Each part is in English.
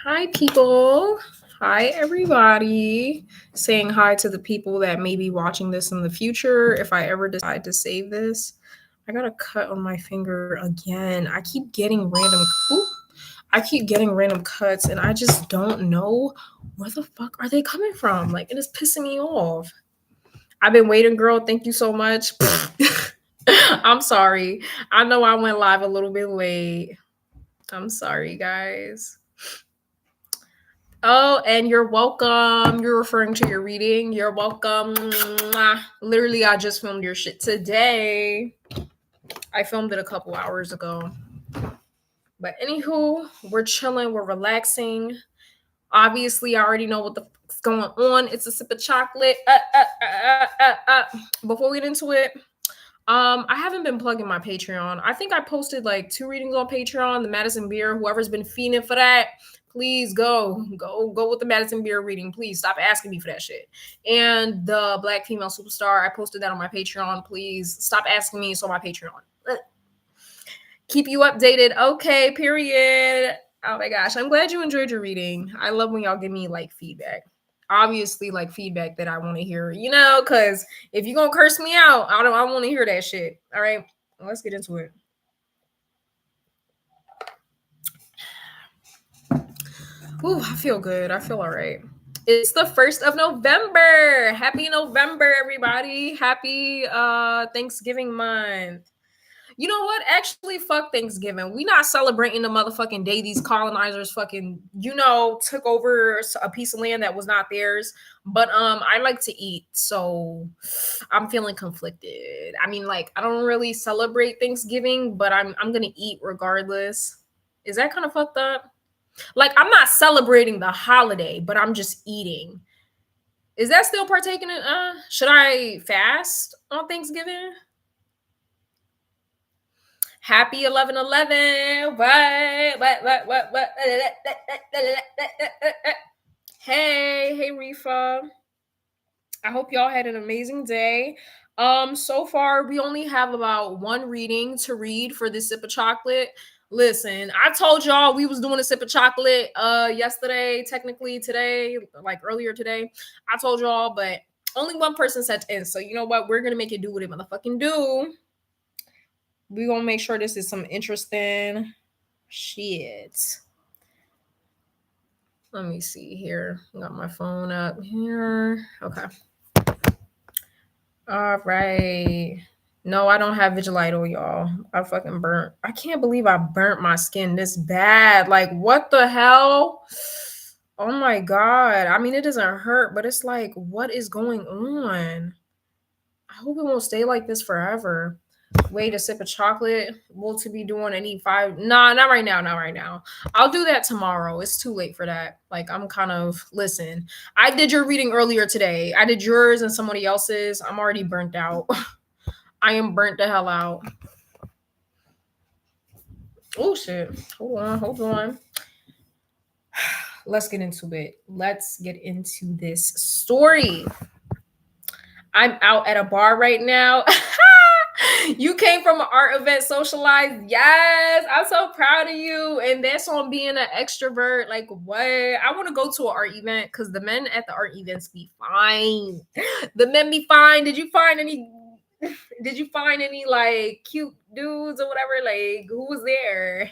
Hi, people. Hi, everybody. Saying hi to the people that may be watching this in the future. If I ever decide to save this, I got a cut on my finger again. I keep getting random cuts, and I just don't know where the fuck are they coming from. Like, it is pissing me off. I've been waiting, girl. Thank you so much. I'm sorry. I know I went live a little bit late. I'm sorry, guys. Oh, and you're welcome. You're referring to your reading. You're welcome. Mwah. Literally, I just filmed your shit today. I filmed it a couple hours ago. But anywho, we're chilling, we're relaxing. Obviously, I already know what the fuck's going on. It's a sip of chocolate. Before we get into it, I haven't been plugging my Patreon. I think I posted like 2 readings on Patreon. The Madison Beer, whoever's been fiending for that, please go with the Madison Beer reading. Please stop asking me for that shit. And the Black Female Superstar, I posted that on my Patreon. Please stop asking me. It's on my Patreon. Keep you updated. Okay, period. Oh my gosh, I'm glad you enjoyed your reading. I love when y'all give me like feedback. Obviously, like feedback that I want to hear, because if you're gonna curse me out, I want to hear that shit. All right, let's get into it. Ooh, I feel good. I feel all right. It's the 1st of November. Happy November, everybody. Happy Thanksgiving month. You know what? Actually, fuck Thanksgiving. We not celebrating the motherfucking day these colonizers fucking, took over a piece of land that was not theirs. But I like to eat, so I'm feeling conflicted. I mean, like, I don't really celebrate Thanksgiving, but I'm gonna eat regardless. Is that kind of fucked up? Like, I'm not celebrating the holiday, but I'm just eating. Is that still partaking in should I fast on Thanksgiving? Happy 11/11. What? Hey, Rifa. I hope y'all had an amazing day. So far we only have about 1 reading to read for this sip of chocolate. Listen, I told y'all we was doing a sip of chocolate yesterday, technically today, like earlier today. I told y'all, but only 1 person sent in. So you know what? We're gonna make it do what it motherfucking do. We're gonna make sure this is some interesting shit. Let me see here. Got my phone up here. Okay. All right. No, I don't have Vigilito, y'all. I fucking burnt. I can't believe I burnt my skin this bad. Like, what the hell? Oh my god. I mean, it doesn't hurt, but it's like, what is going on? I hope it won't stay like this forever. Wait, a sip of chocolate. Will to be doing any 5? Nah, not right now. Not right now. I'll do that tomorrow. It's too late for that. Like, I'm kind of listen. I did your reading earlier today. I did yours and somebody else's. I'm already burnt out. I am burnt the hell out. Oh shit. Hold on. Let's get into it. Let's get into this story. I'm out at a bar right now. You came from an art event socialized. Yes, I'm so proud of you. And that's on being an extrovert. Like, what? I want to go to an art event because the men at the art events be fine. The men be fine. Did you find any like cute dudes or whatever? Like, who was there?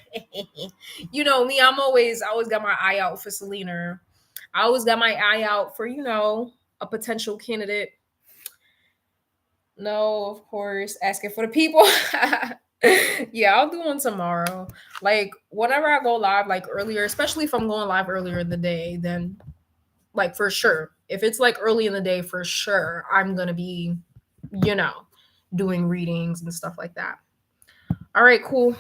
You know me, I always got my eye out for Selena. I always got my eye out for, a potential candidate. No, of course, asking for the people. Yeah, I'll do one tomorrow. Like, whenever I go live, like earlier, especially if I'm going live earlier in the day, then like for sure. If it's like early in the day, for sure, I'm gonna be, doing readings and stuff like that. All right, cool.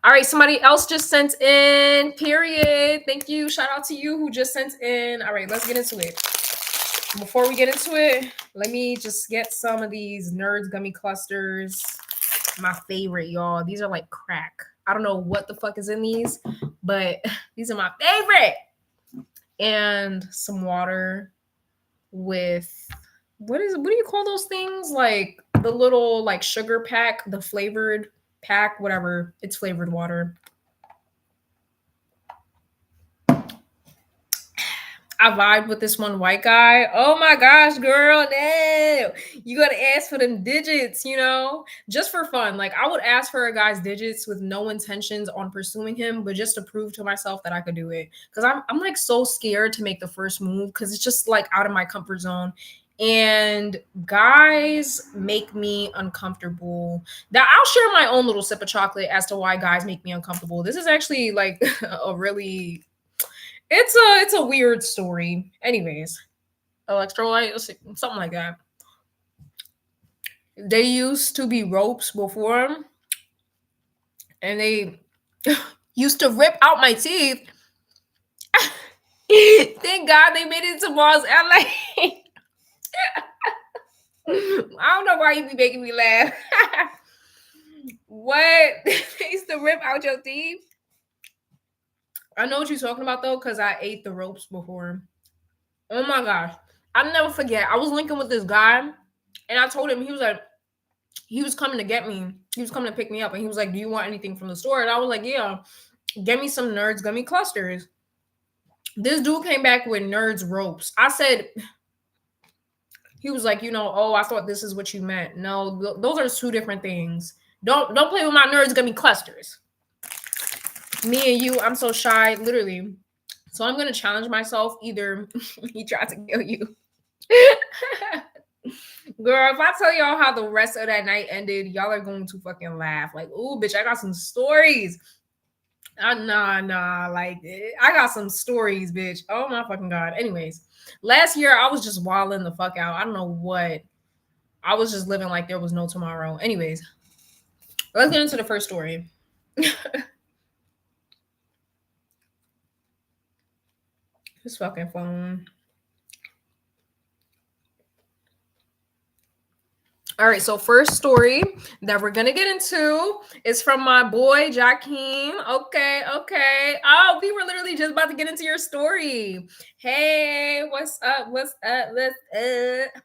All right, somebody else just sent in. Period. Thank you. Shout out to you who just sent in. All right, let's get into it. Before we get into it, let me just get some of these Nerds gummy clusters. My favorite, y'all. These are like crack. I don't know what the fuck is in these, but these are my favorite. And some water with what do you call those things? Like the little like sugar pack, the flavored pack, whatever. It's flavored water. I vibe with this one white guy. Oh my gosh, girl, no. You gotta ask for them digits, just for fun. Like I would ask for a guy's digits with no intentions on pursuing him, but just to prove to myself that I could do it. Because I'm like so scared to make the first move because it's just like out of my comfort zone. And guys make me uncomfortable. Now I'll share my own little sip of chocolate as to why guys make me uncomfortable. This is actually like a really it's a weird story. Anyways, electrolyte, something like that. They used to be ropes before, and they used to rip out my teeth. Thank God they made it to Mars LA. I don't know why you be making me laugh. What? They used to rip out your teeth? I know what you're talking about though, because I ate the ropes before. Oh my gosh. I'll never forget. I was linking with this guy, and I told him, he was coming to get me. He was coming to pick me up, and he was like, "Do you want anything from the store?" And I was like, "Yeah, get me some Nerds gummy clusters." This dude came back with Nerds ropes. I said, he was like, "Oh, I thought this is what you meant." No, those are two different things. Don't play with my Nerds gummy clusters. Me and you, I'm so shy, literally. So I'm gonna challenge myself. Either he tried to kill you. Girl, if I tell y'all how the rest of that night ended, y'all are going to fucking laugh. Like, ooh, bitch, I got some stories. Nah. Like, I got some stories, bitch. Oh my fucking god. Anyways, last year I was just wilding the fuck out. I don't know what. I was just living like there was no tomorrow. Anyways, let's get into the first story. This fucking phone. All right, so first story that we're gonna get into is from my boy Jakeem. Okay. Oh, we were literally just about to get into your story. Hey, what's up? What's up? What's up?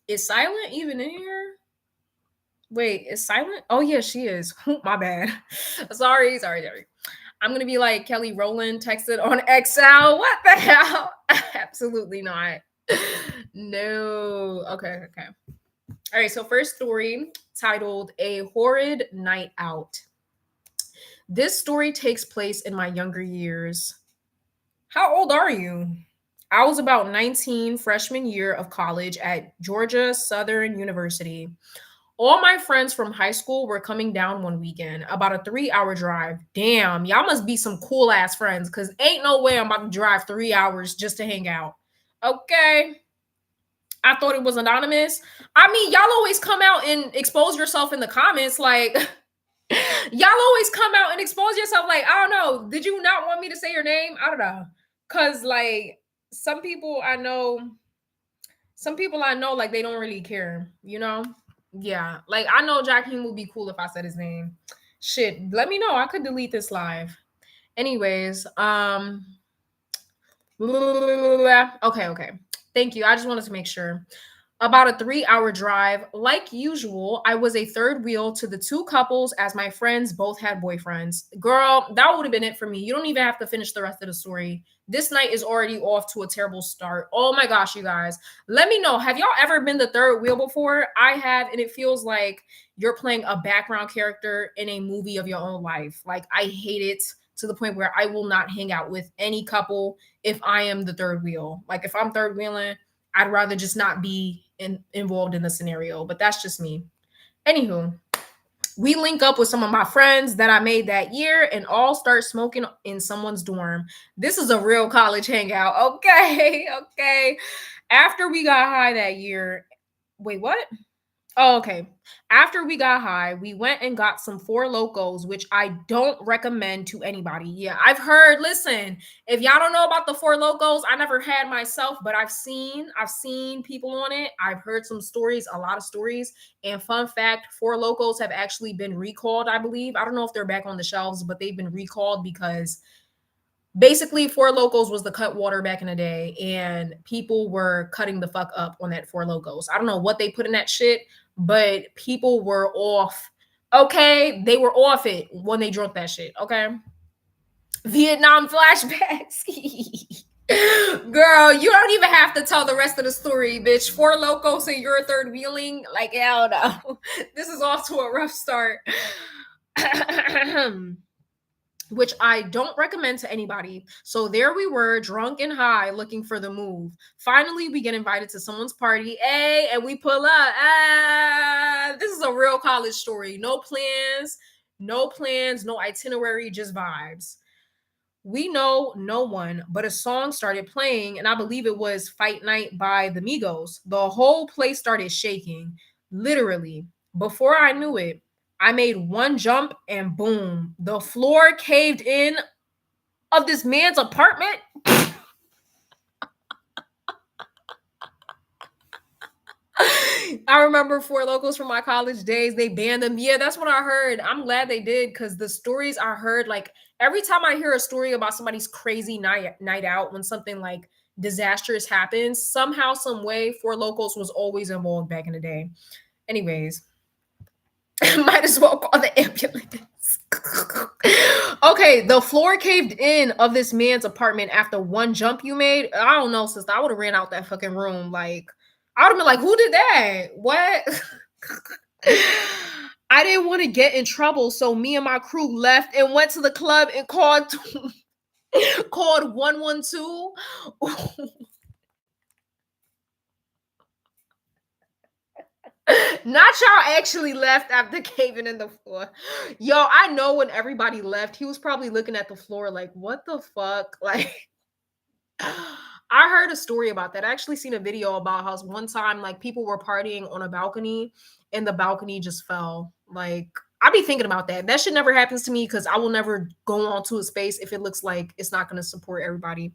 Is Silent even in here? Wait, is Silent? Oh yeah, she is. My bad. Sorry. I'm gonna be like Kelly Rowland texted on XL. What the hell? Absolutely not. No. Okay. All right, so first story titled A Horrid Night Out. This story takes place in my younger years. How old are you? I was about 19, freshman year of college at Georgia Southern University. All my friends from high school were coming down one weekend, about a 3 hour drive. Damn, y'all must be some cool ass friends because ain't no way I'm about to drive 3 hours just to hang out. Okay. I thought it was anonymous. I mean, y'all always come out and expose yourself in the comments. Like, y'all always come out and expose yourself. Like, I don't know. Did you not want me to say your name? I don't know. Cause like some people I know, like they don't really care, Yeah. Like I know Jakeem would be cool if I said his name. Shit, let me know. I could delete this live. Anyways, okay. Thank you. I just wanted to make sure. About a 3 hour drive. Like usual, I was a third wheel to the two couples as my friends both had boyfriends. Girl, that would have been it for me. You don't even have to finish the rest of the story. This night is already off to a terrible start. Oh my gosh, you guys. Let me know. Have y'all ever been the third wheel before? I have, and it feels like you're playing a background character in a movie of your own life. Like, I hate it to the point where I will not hang out with any couple if I am the third wheel. Like, if I'm third wheeling, I'd rather just not be involved in the scenario, but that's just me. Anywho, we link up with some of my friends that I made that year and all start smoking in someone's dorm. This is a real college hangout. Okay. After we got high that year, wait, what? Oh, okay. After we got high, we went and got some Four Locos, which I don't recommend to anybody. Yeah, I've heard. Listen, if y'all don't know about the Four Locos, I never had myself, but I've seen people on it. I've heard some stories, a lot of stories. And fun fact, Four Locos have actually been recalled, I believe. I don't know if they're back on the shelves, but they've been recalled because basically Four Locos was the cut water back in the day, and people were cutting the fuck up on that Four Locos. I don't know what they put in that shit, but people were off. Okay, they were off it when they drunk that shit. Okay, Vietnam flashbacks. Girl, you don't even have to tell the rest of the story, bitch. Four Locos and you're third wheeling. Like, hell no. This is off to a rough start. Which I don't recommend to anybody. So there we were, drunk and high, looking for the move. Finally, we get invited to someone's party, hey, and we pull up. This is a real college story. No plans, no itinerary, just vibes. We know no one, but a song started playing, and I believe it was Fight Night by the Migos. The whole place started shaking, literally. Before I knew it, I made one jump and boom, the floor caved in of this man's apartment. I remember Four Locals from my college days. They banned them. Yeah, that's what I heard. I'm glad they did because the stories I heard, like every time I hear a story about somebody's crazy night out when something like disastrous happens, somehow, some way, Four Locals was always involved back in the day. Anyways, might as well call the ambulance. Okay, the floor caved in of this man's apartment after one jump you made. I don't know, sister. I would have ran out that fucking room. Like, I would have been like, who did that? What? I didn't want to get in trouble, so me and my crew left and went to the club and called 112. Not y'all actually left after caving in the floor. Yo, I know when everybody left, he was probably looking at the floor like, what the fuck? Like, I heard a story about that. I actually seen a video about how one time, like, people were partying on a balcony and the balcony just fell. Like, I be thinking about that. That shit never happens to me because I will never go onto a space if it looks like it's not going to support everybody.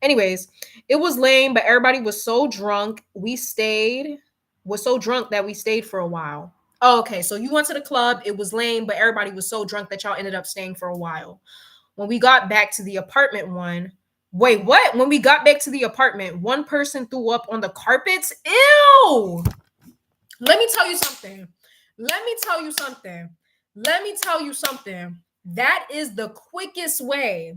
Anyways, it was lame, but everybody was so drunk. Was so drunk that we stayed for a while. Oh, okay, so you went to the club. It was lame, but everybody was so drunk that y'all ended up staying for a while. When we got back to the apartment wait, what? When we got back to the apartment, one person threw up on the carpets. Ew! Let me tell you something. Let me tell you something. Let me tell you something. That is the quickest way.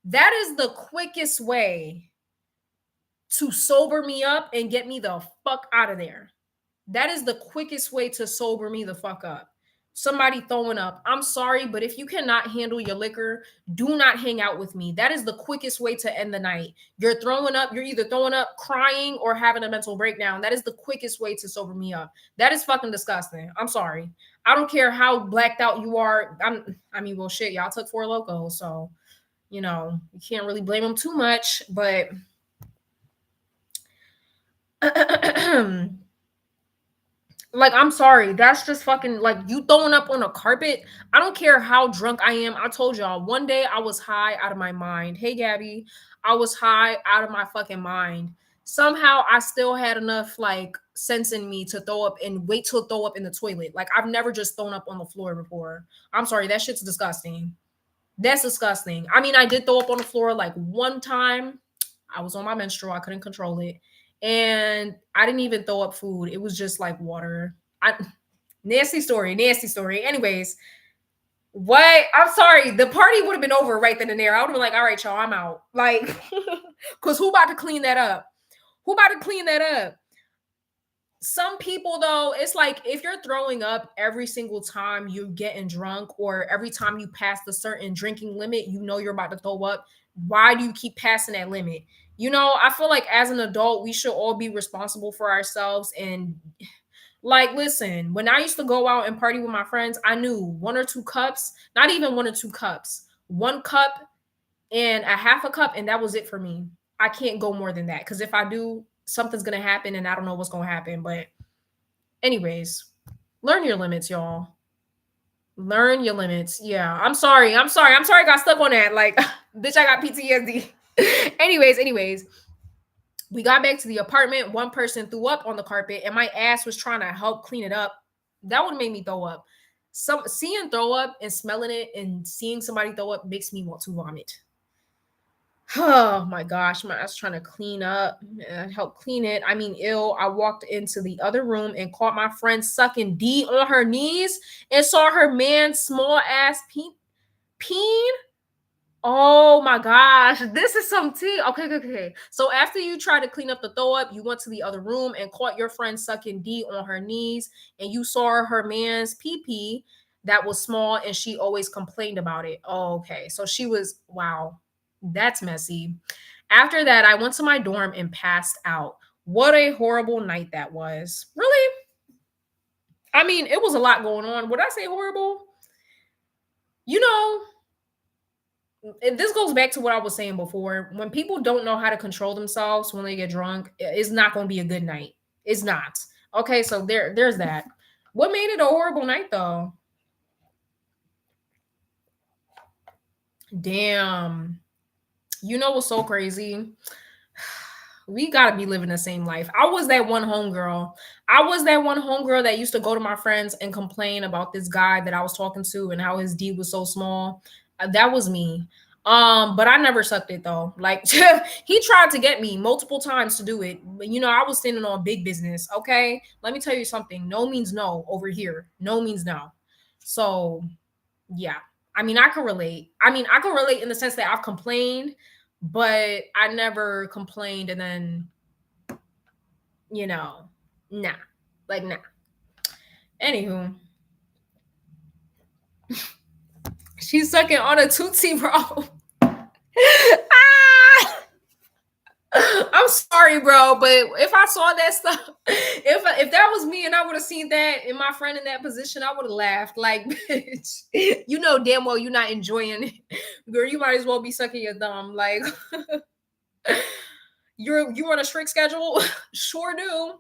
That is the quickest way to sober me up and get me the fuck out of there. That is the quickest way to sober me the fuck up. Somebody throwing up. I'm sorry, but if you cannot handle your liquor, do not hang out with me. That is the quickest way to end the night. You're throwing up, you're either throwing up, crying, or having a mental breakdown. That is the quickest way to sober me up. That is fucking disgusting. I'm sorry. I don't care how blacked out you are. Well, shit, y'all took Four Locos, so you can't really blame them too much, but like, I'm sorry. That's just fucking like you throwing up on a carpet. I don't care how drunk I am. I told y'all one day I was high out of my mind. Hey, Gabby, I was high out of my fucking mind. Somehow I still had enough like sense in me to throw up and wait till throw up in the toilet. Like, I've never just thrown up on the floor before. I'm sorry. That shit's disgusting. That's disgusting. I mean, I did throw up on the floor like one time. I was on my menstrual. I couldn't control it. And I didn't even throw up food. It was just like water. Nasty story. Anyways, what? I'm sorry. The party would have been over right then and there. I would have been like, all right, y'all, I'm out. Like, because who about to clean that up? Some people, though, it's like if you're throwing up every single time you're getting drunk or every time you pass the certain drinking limit, you're about to throw up. Why do you keep passing that limit? I feel like as an adult, we should all be responsible for ourselves. And like, listen, when I used to go out and party with my friends, I knew one or two cups, not even one or two cups, one cup and a half a cup, and that was it for me. I can't go more than that because if I do, something's gonna happen and I don't know what's gonna happen. But anyways, learn your limits, y'all. Learn your limits. Yeah, I'm sorry. I got stuck on that. Like, bitch, I got PTSD. anyways, we got back to the apartment. One person threw up on the carpet, and my ass was trying to help clean it up. That would have made me throw up. Seeing throw up and smelling it and seeing somebody throw up makes me want to vomit. Oh my gosh, my ass trying to clean up and help clean it. I mean, ill. I walked into the other room and caught my friend sucking D on her knees and saw her man's small ass peen. Oh my gosh, this is some tea. Okay, okay, okay. So after you tried to clean up the throw up, you went to the other room and caught your friend sucking D on her knees, and you saw her man's pee pee that was small, and she always complained about it. Oh, okay. So she was, wow, that's messy. After that, I went to my dorm and passed out. What a horrible night that was. Really? I mean, it was a lot going on. Would I say horrible? You know, this goes back to what I was saying before. When people don't know how to control themselves when they get drunk, it's not going to be a good night. It's not. Okay, so there's that. What made it a horrible night though? Damn. You know what's so crazy? We gotta be living the same life. I was that one homegirl. I was that one homegirl that used to go to my friends and complain about this guy that I was talking to and how his D was so small. That was me. But I never sucked it though. Like he tried to get me multiple times to do it. But I was standing on big business. Okay. Let me tell you something. No means no over here. No means no. So yeah. I mean, I can relate. I mean, I can relate in the sense that I've complained, but I never complained and then, you know, nah. Like nah. Anywho, she's sucking on a Tootsie Roll. Ah! I'm sorry, bro, but if I saw that stuff, if that was me and I would have seen that and my friend in that position, I would have laughed. Like, bitch, you know damn well you're not enjoying it, girl. You might as well be sucking your thumb. Like, you on a strict schedule? Sure do.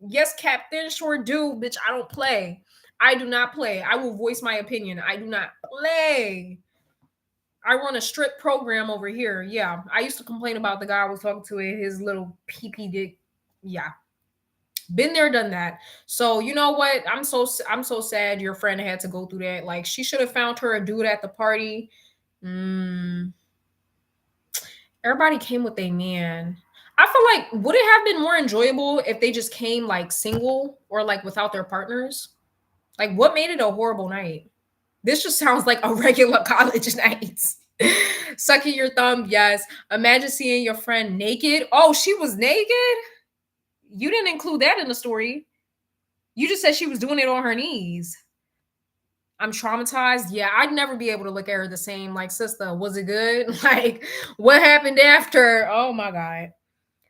Yes, Captain, sure do, bitch. I don't play. I do not play. I will voice my opinion. I do not play. I run a strict program over here. Yeah. I used to complain about the guy I was talking to and his little pee dick. Yeah. Been there, done that. So you know what? I'm so sad your friend had to go through that. Like she should have found her a dude at the party. Mm, everybody came with a man. I feel like would it have been more enjoyable if they just came like single or like without their partners? Like what made it a horrible night? This just sounds like a regular college night. Sucking your thumb, yes. Imagine seeing your friend naked. Oh, she was naked? You didn't include that in the story. You just said she was doing it on her knees. I'm traumatized. Yeah, I'd never be able to look at her the same. Like, sister, was it good? Like, what happened after? Oh my God.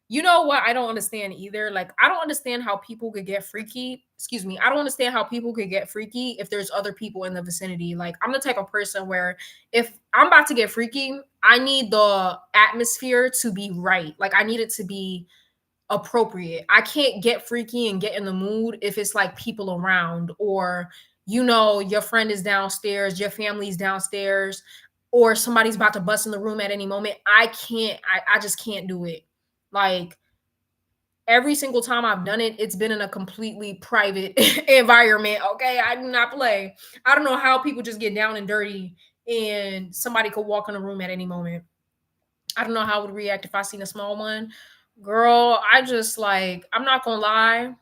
You know what? I don't understand either. Like, I don't understand how people could get freaky. Excuse me. I don't understand how people could get freaky if there's other people in the vicinity. Like, I'm the type of person where if I'm about to get freaky, I need the atmosphere to be right. Like, I need it to be appropriate. I can't get freaky and get in the mood if it's like people around or your friend is downstairs, your family's downstairs, or somebody's about to bust in the room at any moment. I just can't do it. Like every single time I've done it, it's been in a completely private environment. Okay. I do not play. I don't know how people just get down and dirty and somebody could walk in the room at any moment. I don't know how I would react if I seen a small one. Girl, I just like, I'm not gonna lie.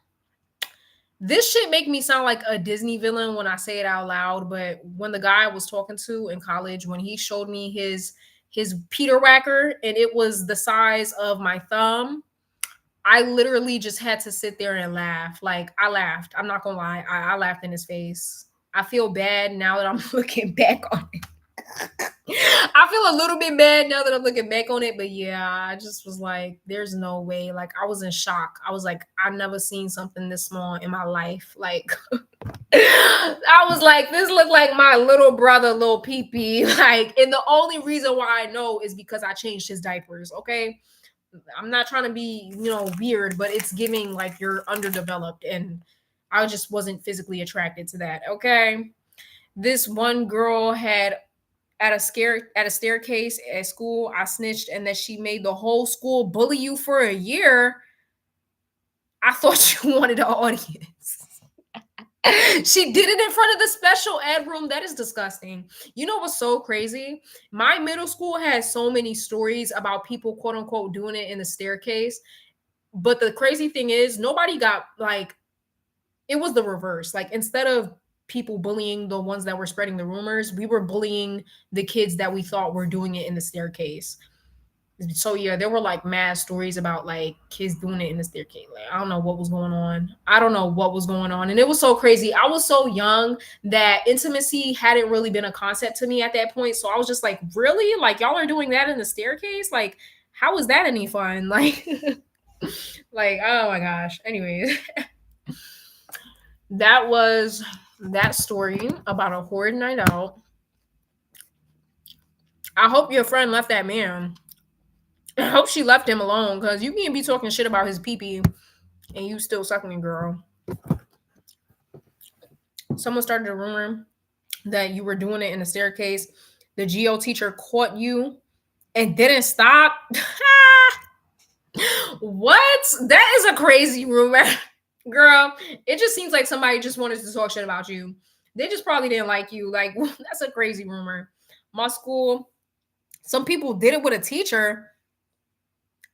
This shit make me sound like a Disney villain when I say it out loud, but when the guy I was talking to in college, when he showed me his Peter Whacker and it was the size of my thumb, I literally just had to sit there and laugh. Like I laughed. I'm not gonna lie. I laughed in his face. I feel bad now that I'm looking back on it. I feel a little bit bad now that I'm looking back on it, but yeah, I just was like, there's no way. Like, I was in shock. I was like, I've never seen something this small in my life. Like, I was like, this looked like my little brother, little pee. Like, and the only reason why I know is because I changed his diapers. Okay. I'm not trying to be, weird, but it's giving like you're underdeveloped. And I just wasn't physically attracted to that. Okay. This one girl had at a staircase at school. I snitched and that she made the whole school bully you for a year. I thought you wanted an audience. She did it in front of the special ed room. That is disgusting. You know what's so crazy? My middle school has so many stories about people, quote unquote, doing it in the staircase. But the crazy thing is, nobody got like, it was the reverse. Like, instead of people bullying the ones that were spreading the rumors. We were bullying the kids that we thought were doing it in the staircase. So yeah, there were like mad stories about like kids doing it in the staircase. Like I don't know what was going on. I don't know what was going on. And it was so crazy. I was so young that intimacy hadn't really been a concept to me at that point. So I was just like, really? Like y'all are doing that in the staircase? Like, how is that any fun? Like like, oh my gosh. Anyways, that was that story about a horrid night out. I hope your friend left that man. I hope she left him alone because you can't be talking shit about his pee pee and you still sucking it, girl. Someone started a rumor that you were doing it in the staircase. The geo teacher caught you and didn't stop. What? That is a crazy rumor. Girl, it just seems like somebody just wanted to talk shit about you. They just probably didn't like you. Like, that's a crazy rumor. My school, some people did it with a teacher.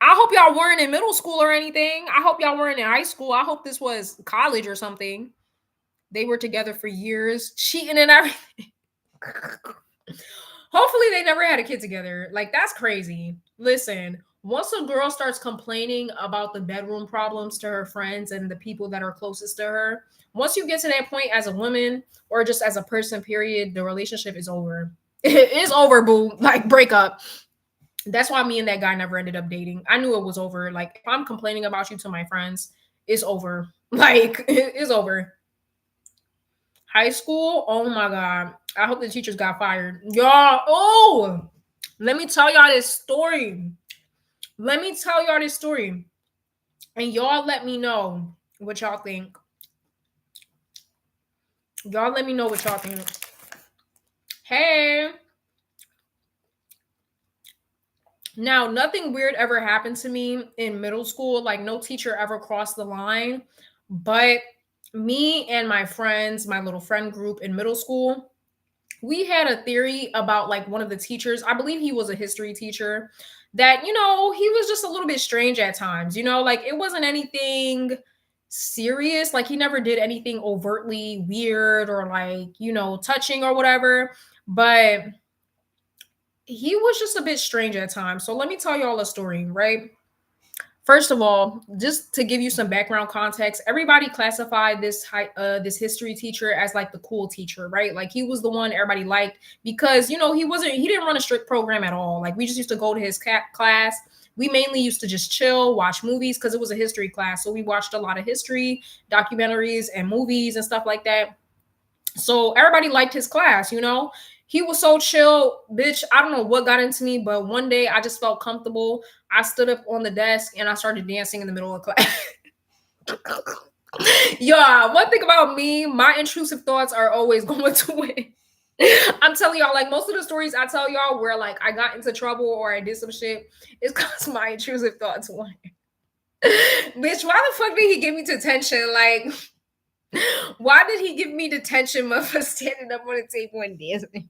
I hope y'all weren't in middle school or anything. I hope y'all weren't in high school. I hope this was college or something. They were together for years, cheating and everything. Hopefully, they never had a kid together. Like, that's crazy. Listen, once a girl starts complaining about the bedroom problems to her friends and the people that are closest to her, once you get to that point as a woman or just as a person, period, the relationship is over. It is over, boo. Like, break up. That's why me and that guy never ended up dating. I knew it was over. Like, if I'm complaining about you to my friends, it's over. Like, it's over. High school, oh my god. I hope the teachers got fired. Y'all, oh, let me tell y'all this story. Let me tell y'all this story. And y'all let me know what y'all think. Y'all let me know what y'all think. Hey. Now, nothing weird ever happened to me in middle school. Like, no teacher ever crossed the line. But me and my friends, my little friend group in middle school, we had a theory about like one of the teachers. I believe he was a history teacher that, he was just a little bit strange at times, like it wasn't anything serious. Like he never did anything overtly weird or like, touching or whatever. But he was just a bit strange at times. So let me tell y'all a story, right? First of all, just to give you some background context, everybody classified this history teacher as like the cool teacher, right? Like he was the one everybody liked because he didn't run a strict program at all. Like we just used to go to his class. We mainly used to just chill, watch movies because it was a history class. So we watched a lot of history documentaries and movies and stuff like that. So everybody liked his class. He was so chill, bitch. I don't know what got into me, but one day I just felt comfortable. I stood up on the desk and I started dancing in the middle of class. Yeah, one thing about me, my intrusive thoughts are always going to win. I'm telling y'all, like most of the stories I tell y'all where like I got into trouble or I did some shit, it's because my intrusive thoughts won. Bitch, why the fuck did he give me detention? Like, why did he give me detention for standing up on the table and dancing?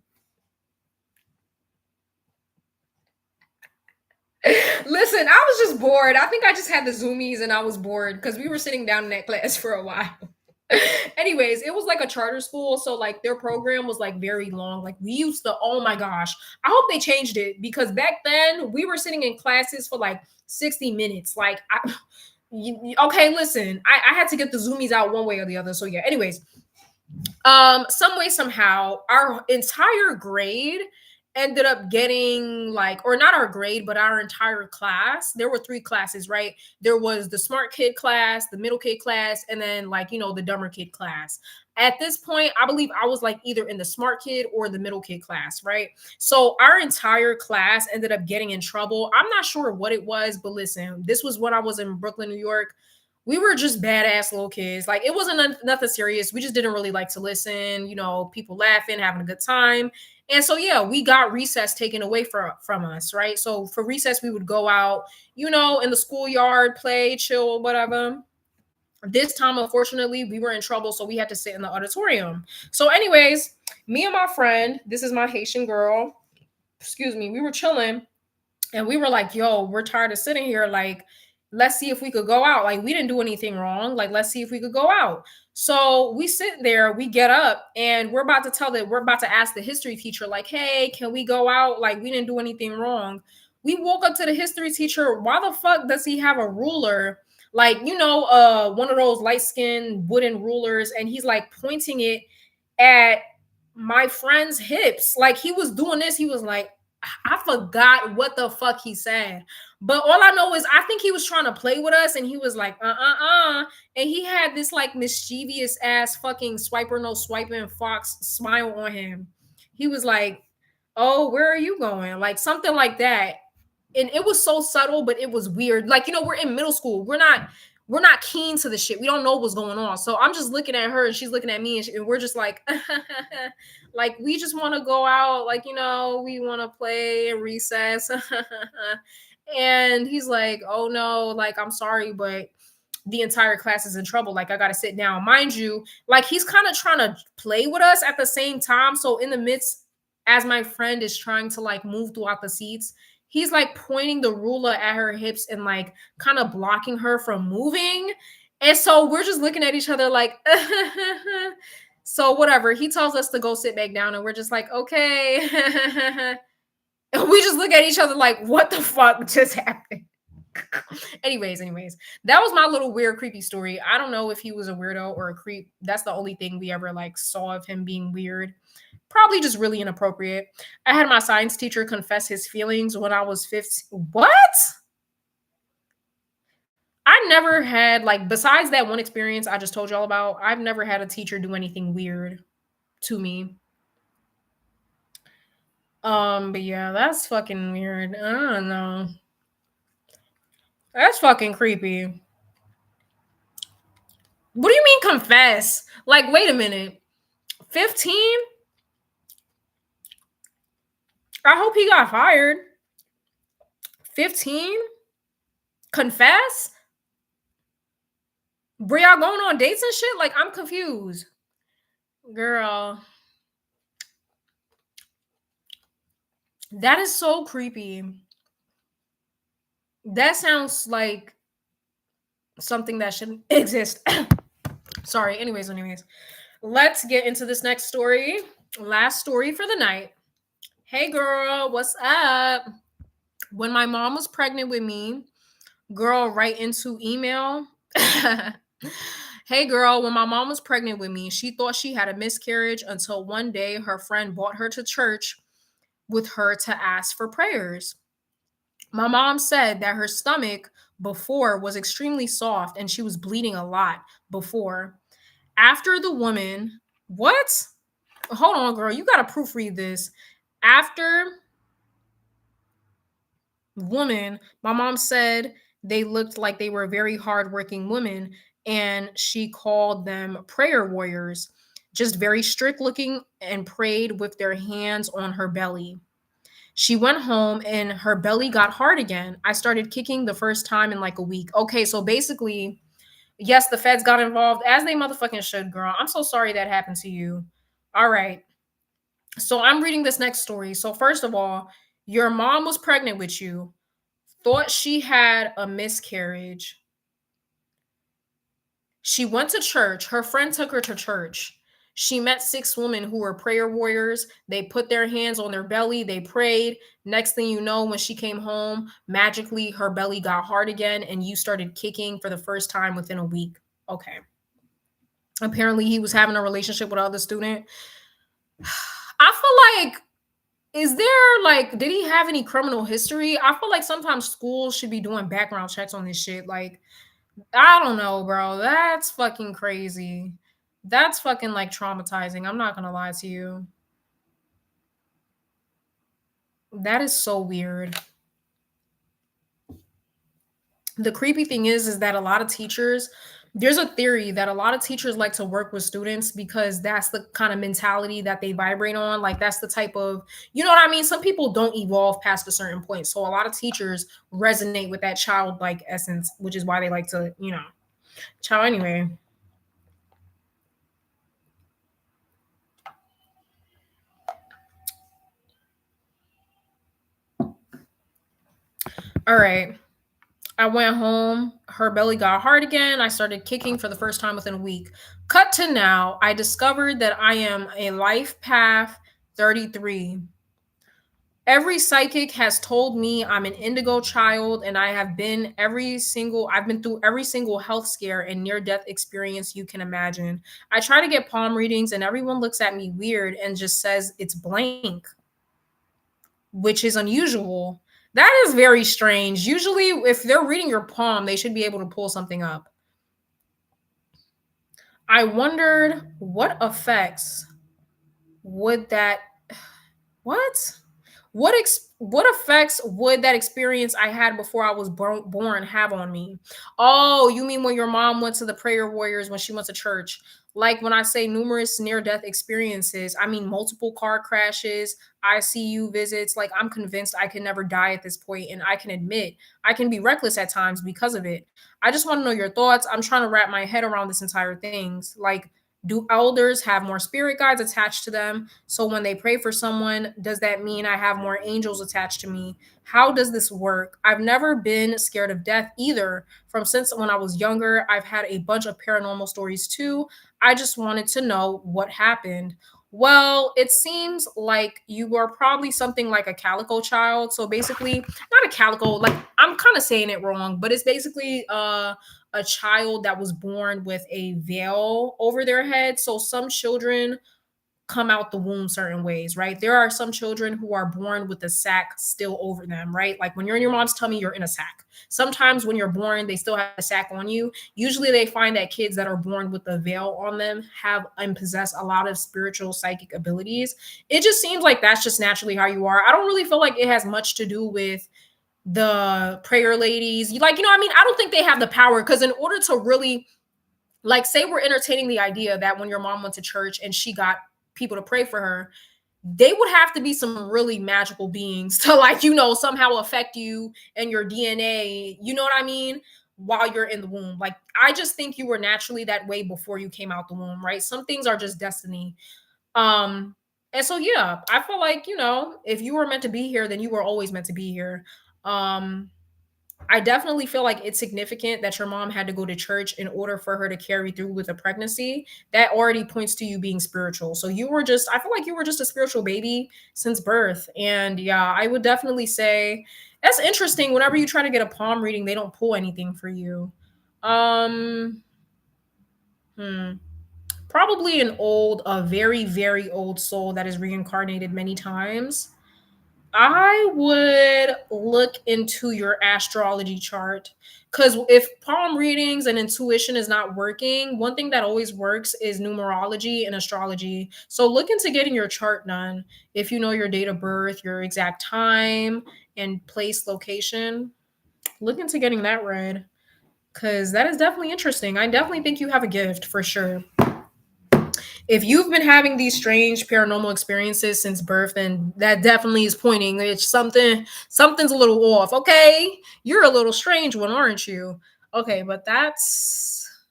Listen, I was just bored. I think I just had the zoomies and I was bored because we were sitting down in that class for a while. Anyways, it was like a charter school. So, like, their program was like very long. Like, we used to, oh my gosh, I hope they changed it because back then we were sitting in classes for like 60 minutes. Like, okay, listen, I had to get the zoomies out one way or the other. So, yeah, anyways, some way, somehow, our entire grade ended up getting like, or not our grade, but our entire class. There were 3 classes, right? There was the smart kid class, the middle kid class, and then like, the dumber kid class. At this point, I believe I was like either in the smart kid or the middle kid class, right? So our entire class ended up getting in trouble. I'm not sure what it was, but listen, this was when I was in Brooklyn, New York. We were just badass little kids. Like it wasn't nothing serious. We just didn't really like to listen, people laughing, having a good time. And so yeah, we got recess taken away from us, right? So for recess, we would go out, in the schoolyard, play, chill, whatever. This time, unfortunately, we were in trouble, so we had to sit in the auditorium. So, anyways, me and my friend, this is my Haitian girl, excuse me, we were chilling and we were like, yo, we're tired of sitting here. Like, let's see if we could go out. Like, we didn't do anything wrong. Like, let's see if we could go out. So we sit there, we get up, and we're about to ask the history teacher, like, hey, can we go out? Like, we didn't do anything wrong. We woke up to the history teacher. Why the fuck does he have a ruler? Like, one of those light-skinned wooden rulers, and he's like pointing it at my friend's hips. Like, he was doing this. He was like, I forgot what the fuck he said. But all I know is I think he was trying to play with us, and he was like, and he had this like mischievous ass fucking swiper no swiping fox smile on him. He was like, oh, where are you going? Like something like that. And it was so subtle, but it was weird. Like, we're in middle school. We're not keen to the shit. We don't know what's going on. So I'm just looking at her and she's looking at me, and we're just like, like, we just want to go out. Like, we want to play in recess. And he's like, oh no, like, I'm sorry, but the entire class is in trouble. Like, I got to sit down. Mind you, like, he's kind of trying to play with us at the same time. So in the midst, as my friend is trying to like move throughout the seats, he's like pointing the ruler at her hips and like kind of blocking her from moving. And so we're just looking at each other like, so whatever. He tells us to go sit back down, and we're just like, okay. And we just look at each other like, what the fuck just happened? anyways, that was my little weird, creepy story. I don't know if he was a weirdo or a creep. That's the only thing we ever like saw of him being weird. Probably just really inappropriate. I had my science teacher confess his feelings when I was 15. What? I never had, like, besides that one experience I just told y'all about, I've never had a teacher do anything weird to me. But yeah, that's fucking weird. I don't know. That's fucking creepy. What do you mean confess? Like, wait a minute. 15? I hope he got fired. 15? Confess? Bro, y'all going on dates and shit? Like, I'm confused. Girl, that is so creepy. That sounds like something that shouldn't exist. Sorry. Anyways. Let's get into this next story. Last story for the night. Hey girl, what's up? When my mom was pregnant with me, girl, right into email. Hey girl, when my mom was pregnant with me, she thought she had a miscarriage until one day her friend brought her to church with her to ask for prayers. My mom said that her stomach before was extremely soft and she was bleeding a lot before. After the woman, what? Hold on, girl, you got to proofread this. After woman, my mom said they looked like they were very hardworking women, and she called them prayer warriors, just very strict looking, and prayed with their hands on her belly. She went home and her belly got hard again. I started kicking the first time in like a week. Okay, so basically, yes, the feds got involved, as they motherfucking should, girl. I'm so sorry that happened to you. All right. So I'm reading this next story. So, first of all, your mom was pregnant with you, thought she had a miscarriage. She went to church. Her friend took her to church. She met 6 women who were prayer warriors. They put their hands on their belly. They prayed. Next thing you know, when she came home, magically her belly got hard again and you started kicking for the first time within a week. Okay. Apparently, he was having a relationship with another student. I feel like, is there like, did he have any criminal history? I feel like sometimes schools should be doing background checks on this shit. Like, I don't know, bro. That's fucking crazy. That's fucking like traumatizing. I'm not gonna lie to you. That is so weird. The creepy thing is that a lot of teachers, there's a theory that a lot of teachers like to work with students because that's the kind of mentality that they vibrate on. Like, that's the type of, you know what I mean? Some people don't evolve past a certain point. So a lot of teachers resonate with that childlike essence, which is why they like to, child anyway. All right. I went home. Her belly got hard again. I started kicking for the first time within a week. Cut to now, I discovered that I am a life path 33. Every psychic has told me I'm an indigo child, and I've been through every single health scare and near death experience you can imagine. I try to get palm readings and everyone looks at me weird and just says it's blank, which is unusual. That is very strange. Usually if they're reading your palm, they should be able to pull something up. I wondered what effects would that what? What effects would that experience I had before I was born have on me? Oh, you mean when your mom went to the prayer warriors when she went to church? Like when I say numerous near death experiences, I mean multiple car crashes, ICU visits. Like I'm convinced I can never die at this point, and I can admit I can be reckless at times because of it. I just want to know your thoughts. I'm trying to wrap my head around this entire things. Like, do elders have more spirit guides attached to them? So when they pray for someone, does that mean I have more angels attached to me? How does this work? I've never been scared of death either. From since when I was younger, I've had a bunch of paranormal stories too. I just wanted to know what happened. Well, it seems like you were probably something like a calico child. So basically, not a calico, like I'm kind of saying it wrong, but it's basically a child that was born with a veil over their head. So some children come out the womb certain ways, right? There are some children who are born with the sack still over them, right? Like when you're in your mom's tummy, you're in a sack. Sometimes when you're born, they still have a sack on you. Usually they find that kids that are born with the veil on them have and possess a lot of spiritual psychic abilities. It just seems like that's just naturally how you are. I don't really feel like it has much to do with the prayer ladies. Like, you know what I mean? I don't think they have the power because in order to really like say we're entertaining the idea that when your mom went to church and she got people to pray for her, they would have to be some really magical beings to like, you know, somehow affect you and your DNA, you know what I mean? While you're in the womb. Like I just think you were naturally that way before you came out the womb, right? Some things are just destiny. Um and so yeah, I feel like, you know, if you were meant to be here, then you were always meant to be here. Um I definitely feel like it's significant that your mom had to go to church in order for her to carry through with a pregnancy. That already points to you being spiritual. So you were just, I feel like you were just a spiritual baby since birth. And yeah, I would definitely say that's interesting. Whenever you try to get a palm reading, they don't pull anything for you. Um, hmm. Probably a very, very old soul that is reincarnated many times. I would look into your astrology chart because if palm readings and intuition is not working, one thing that always works is numerology and astrology. So look into getting your chart done. If you know your date of birth, your exact time and place location, look into getting that read because that is definitely interesting. I definitely think you have a gift for sure. If you've been having these strange paranormal experiences since birth, then that definitely is pointing it's something's a little off. Okay, you're a little strange one, aren't you? Okay, but that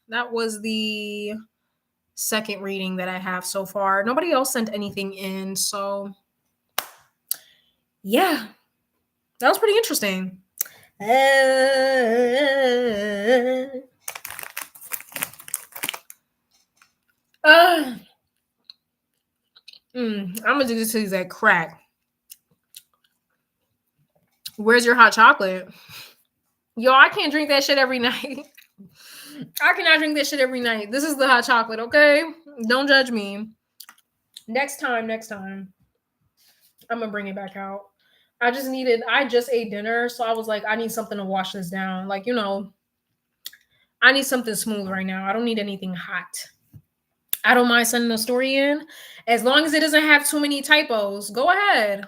was the second reading that I have so far. Nobody else sent anything in, so yeah, that was pretty interesting. Uh, I'm gonna do this to that crack. Where's your hot chocolate? Yo, I can't drink that shit every night. I cannot drink this shit every night. This is the hot chocolate, okay? Don't judge me. Next time, I'm gonna bring it back out. I just ate dinner, so I was like, I need something to wash this down. Like, you know, I need something smooth right now. I don't need anything hot. I don't mind sending a story in. As long as it doesn't have too many typos, go ahead.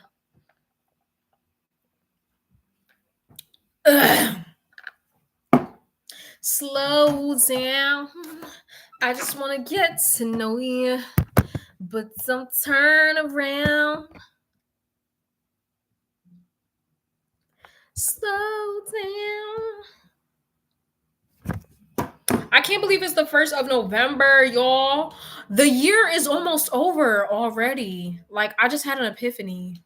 Ugh. Slow down. I just want to get to know you, but don't turn around. Slow down. I can't believe it's the 1st of November, y'all. The year is almost over already. Like, I just had an epiphany.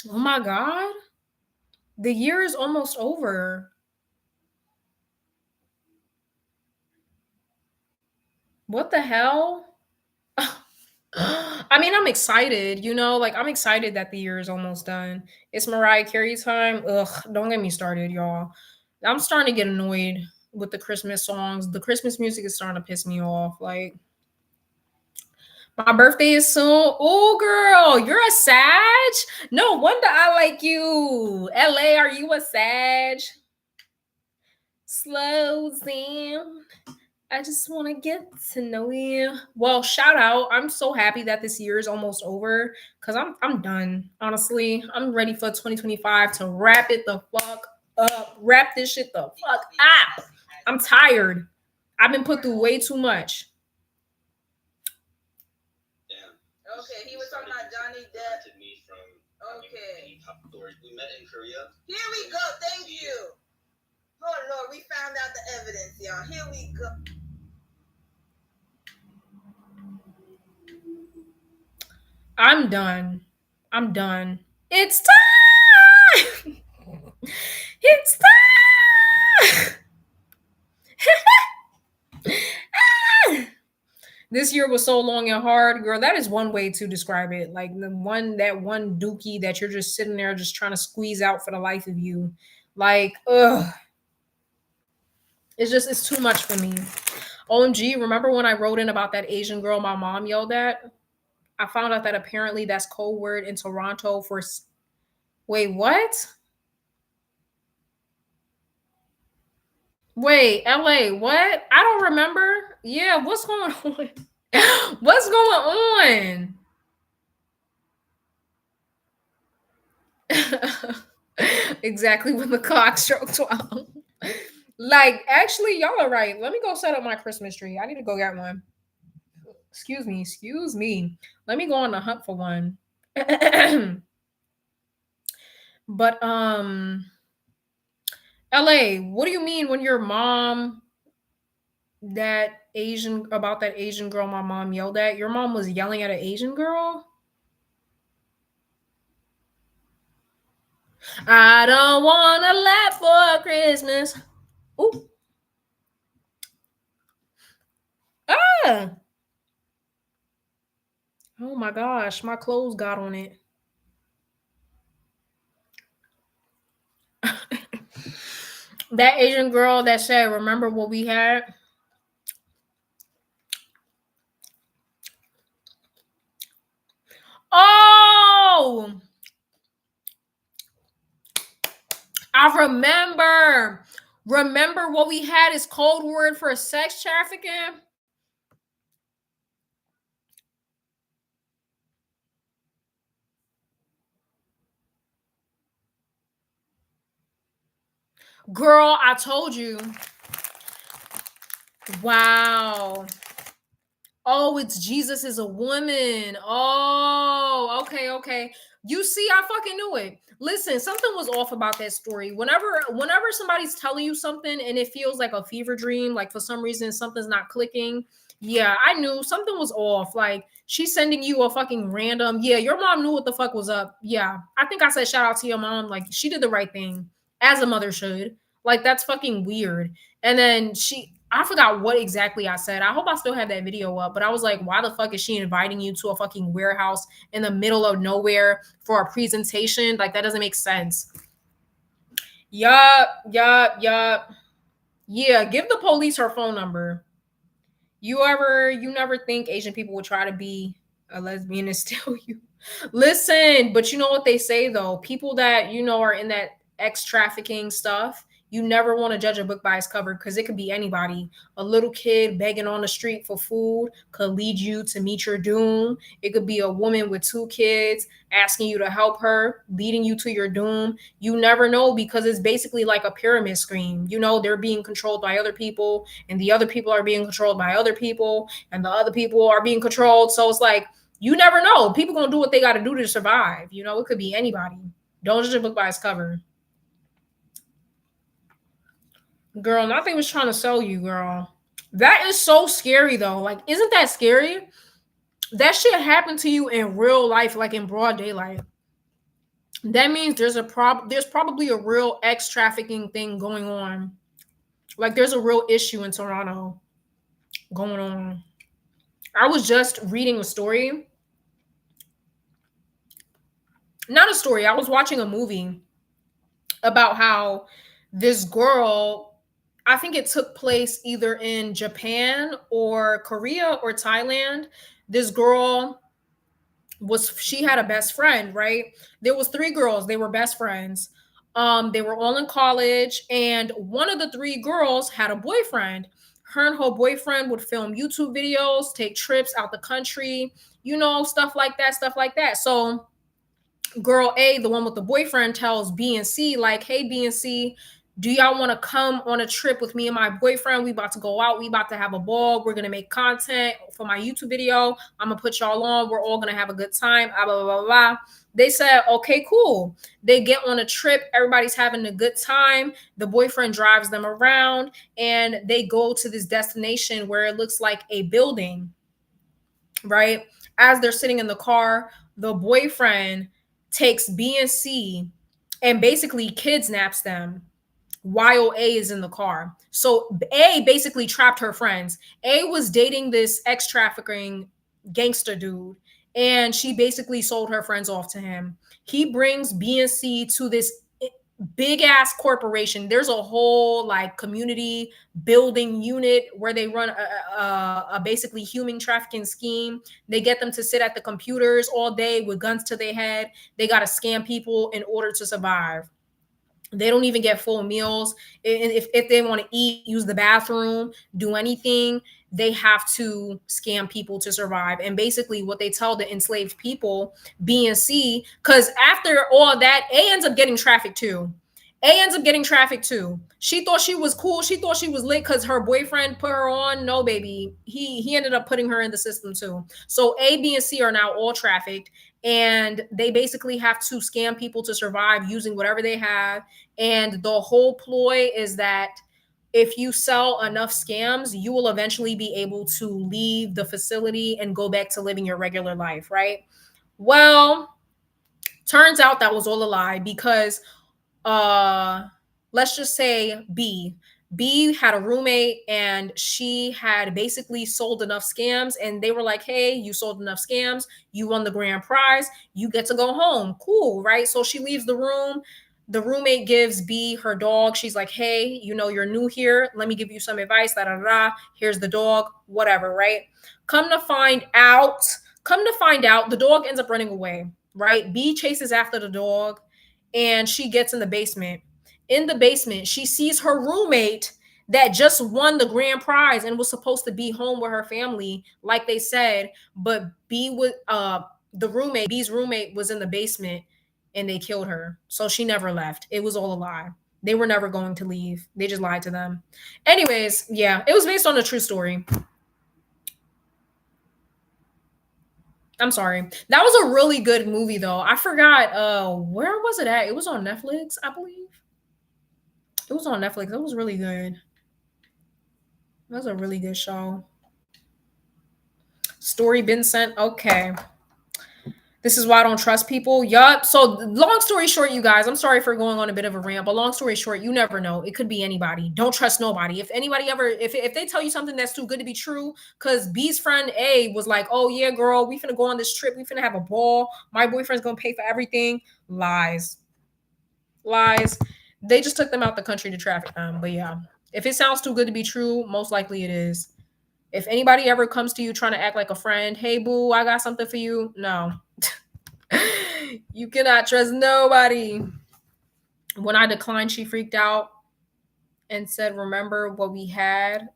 Oh my God. The year is almost over. What the hell? I mean, I'm excited, like I'm excited that the year is almost done. It's Mariah Carey time. Ugh, don't get me started, y'all. I'm starting to get annoyed with the Christmas songs. The Christmas music is starting to piss me off. Like, my birthday is soon. Oh, girl, you're a Sag? No wonder I like you. LA, are you a Sag? Slow down. I just want to get to know you. Well, shout out. I'm so happy that this year is almost over because I'm done. Honestly, I'm ready for 2025 to wrap it the fuck up. Wrap this shit the fuck up. I'm tired. I've been put through way too much. Okay, he was talking about Johnny Depp. Okay. We met in Korea. Here we go. Thank you. Oh Lord, we found out the evidence, y'all. Here we go. I'm done. I'm done. It's time. It's time. This year was so long and hard, girl. That is one way to describe it. Like that one dookie that you're just sitting there just trying to squeeze out for the life of you. Like, ugh. It's too much for me. OMG, remember when I wrote in about that Asian girl my mom yelled at? I found out that apparently that's code word in Toronto for wait, what? Wait, LA, what? I don't remember. Yeah, what's going on? What's going on? Exactly when the clock struck 12. Like, actually, y'all are right. Let me go set up my Christmas tree. I need to go get one. Excuse me. Let me go on the hunt for one. But LA, what do you mean when your mom that Asian girl my mom yelled at? Your mom was yelling at an Asian girl? I don't want to laugh for Christmas. Ooh. Ah. Oh my gosh, my clothes got on it. That Asian girl that said, "Remember what we had?" Oh, I remember. Remember what we had is code word for sex trafficking. Girl, I told you. Wow. Oh, it's Jesus is a woman. Oh, okay. You see, I fucking knew it. Listen, something was off about that story. Whenever somebody's telling you something and it feels like a fever dream, like for some reason something's not clicking. Yeah, I knew something was off. Like she's sending you a fucking random. Yeah, your mom knew what the fuck was up. Yeah, I think I said shout out to your mom. Like she did the right thing, as a mother should. Like that's fucking weird. And then I forgot what exactly I said. I hope I still have that video up, but I was like, why the fuck is she inviting you to a fucking warehouse in the middle of nowhere for a presentation? Like, that doesn't make sense. Yup. Yeah, give the police her phone number. You never think Asian people would try to be a lesbian and steal you. Listen, but you know what they say though? People that are in that X trafficking stuff, you never want to judge a book by its cover because it could be anybody. A little kid begging on the street for food could lead you to meet your doom. It could be a woman with two kids asking you to help her, leading you to your doom. You never know because it's basically like a pyramid scheme. They're being controlled by other people, and the other people are being controlled by other people, and the other people are being controlled. So it's like, you never know. People gonna do what they gotta do to survive. It could be anybody. Don't judge a book by its cover. Girl, nothing was trying to sell you, girl. That is so scary though. Like, isn't that scary? That shit happened to you in real life, like in broad daylight. That means there's probably a real X trafficking thing going on. Like there's a real issue in Toronto going on. I was just reading a story. Not a story. I was watching a movie about how this girl, I think it took place either in Japan or Korea or Thailand. This girl she had a best friend, right? There was three girls, they were best friends. They were all in college, and one of the three girls had a boyfriend. Her and her boyfriend would film YouTube videos, take trips out the country, stuff like that, stuff like that. So girl A, the one with the boyfriend, tells B and C, like, hey, B and C, do y'all want to come on a trip with me and my boyfriend? We about to go out. We about to have a ball. We're going to make content for my YouTube video. I'm going to put y'all on. We're all going to have a good time. Blah, blah, blah, blah. They said, okay, cool. They get on a trip. Everybody's having a good time. The boyfriend drives them around, and they go to this destination where it looks like a building, right? As they're sitting in the car, the boyfriend takes B and C and basically kidnaps them while A is in the car. So A basically trapped her friends. A was dating this ex-trafficking gangster dude, and she basically sold her friends off to him. He brings B and C to this big ass corporation. There's a whole like community building unit where they run a basically human trafficking scheme. They get them to sit at the computers all day with guns to their head. They got to scam people in order to survive. They don't even get full meals. If they want to eat, use the bathroom, do anything, they have to scam people to survive. And basically what they tell the enslaved people, B and C, because after all that, A ends up getting trafficked too. A ends up getting trafficked too. She thought she was cool. She thought she was lit because her boyfriend put her on. No, baby. He ended up putting her in the system too. So A, B, and C are now all trafficked, and they basically have to scam people to survive using whatever they have. And the whole ploy is that if you sell enough scams, you will eventually be able to leave the facility and go back to living your regular life, right? Well, turns out that was all a lie, because let's just say B had a roommate, and she had basically sold enough scams, and they were like, hey, you sold enough scams, you won the grand prize, you get to go home. Cool, right? So she leaves the room. The roommate gives B her dog. She's like, hey, you're new here. Let me give you some advice. Da, da, da. Here's the dog, whatever, right? Come to find out, the dog ends up running away, right? B chases after the dog, and she gets in the basement. In the basement, she sees her roommate that just won the grand prize and was supposed to be home with her family, like they said, but B's roommate was in the basement, and they killed her. So she never left. It was all a lie. They were never going to leave. They just lied to them. Anyways, yeah, it was based on a true story. I'm sorry. That was a really good movie though. I forgot where was it at? It was on Netflix, I believe. It was on Netflix. It was really good. That was a really good show. Story been sent. Okay. This is why I don't trust people. Yup. So long story short, you guys, I'm sorry for going on a bit of a rant, but long story short, you never know. It could be anybody. Don't trust nobody. If anybody ever, if they tell you something that's too good to be true, because B's friend A was like, oh yeah, girl, we finna go on this trip. We finna have a ball. My boyfriend's gonna pay for everything. Lies. Lies. They just took them out the country to traffic them. But yeah, if it sounds too good to be true, most likely it is. If anybody ever comes to you trying to act like a friend, hey boo, I got something for you. No. You cannot trust nobody. When I declined, she freaked out and said, remember what we had?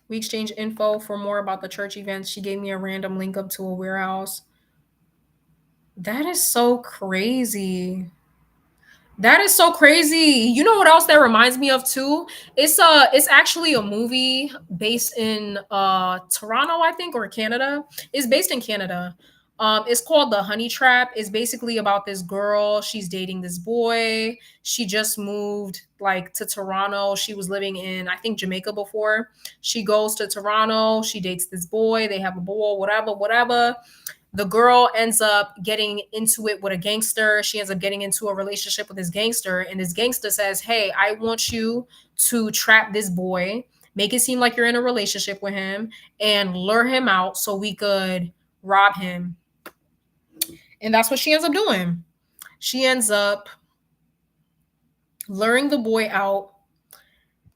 We exchanged info for more about the church events. She gave me a random link up to a warehouse. That is so crazy. That is so crazy. You know what else that reminds me of too? It's actually a movie based in Toronto, I think, or Canada. It's based in Canada. It's called The Honey Trap. It's basically about this girl. She's dating this boy. She just moved like to Toronto. She was living in, I think, Jamaica before. She goes to Toronto. She dates this boy. They have a boy, whatever. The girl ends up getting into it with a gangster. She ends up getting into a relationship with this gangster. And this gangster says, hey, I want you to trap this boy make it seem like you're in a relationship with him, and lure him out so we could rob him. And that's what she ends up doing. She ends up luring the boy out,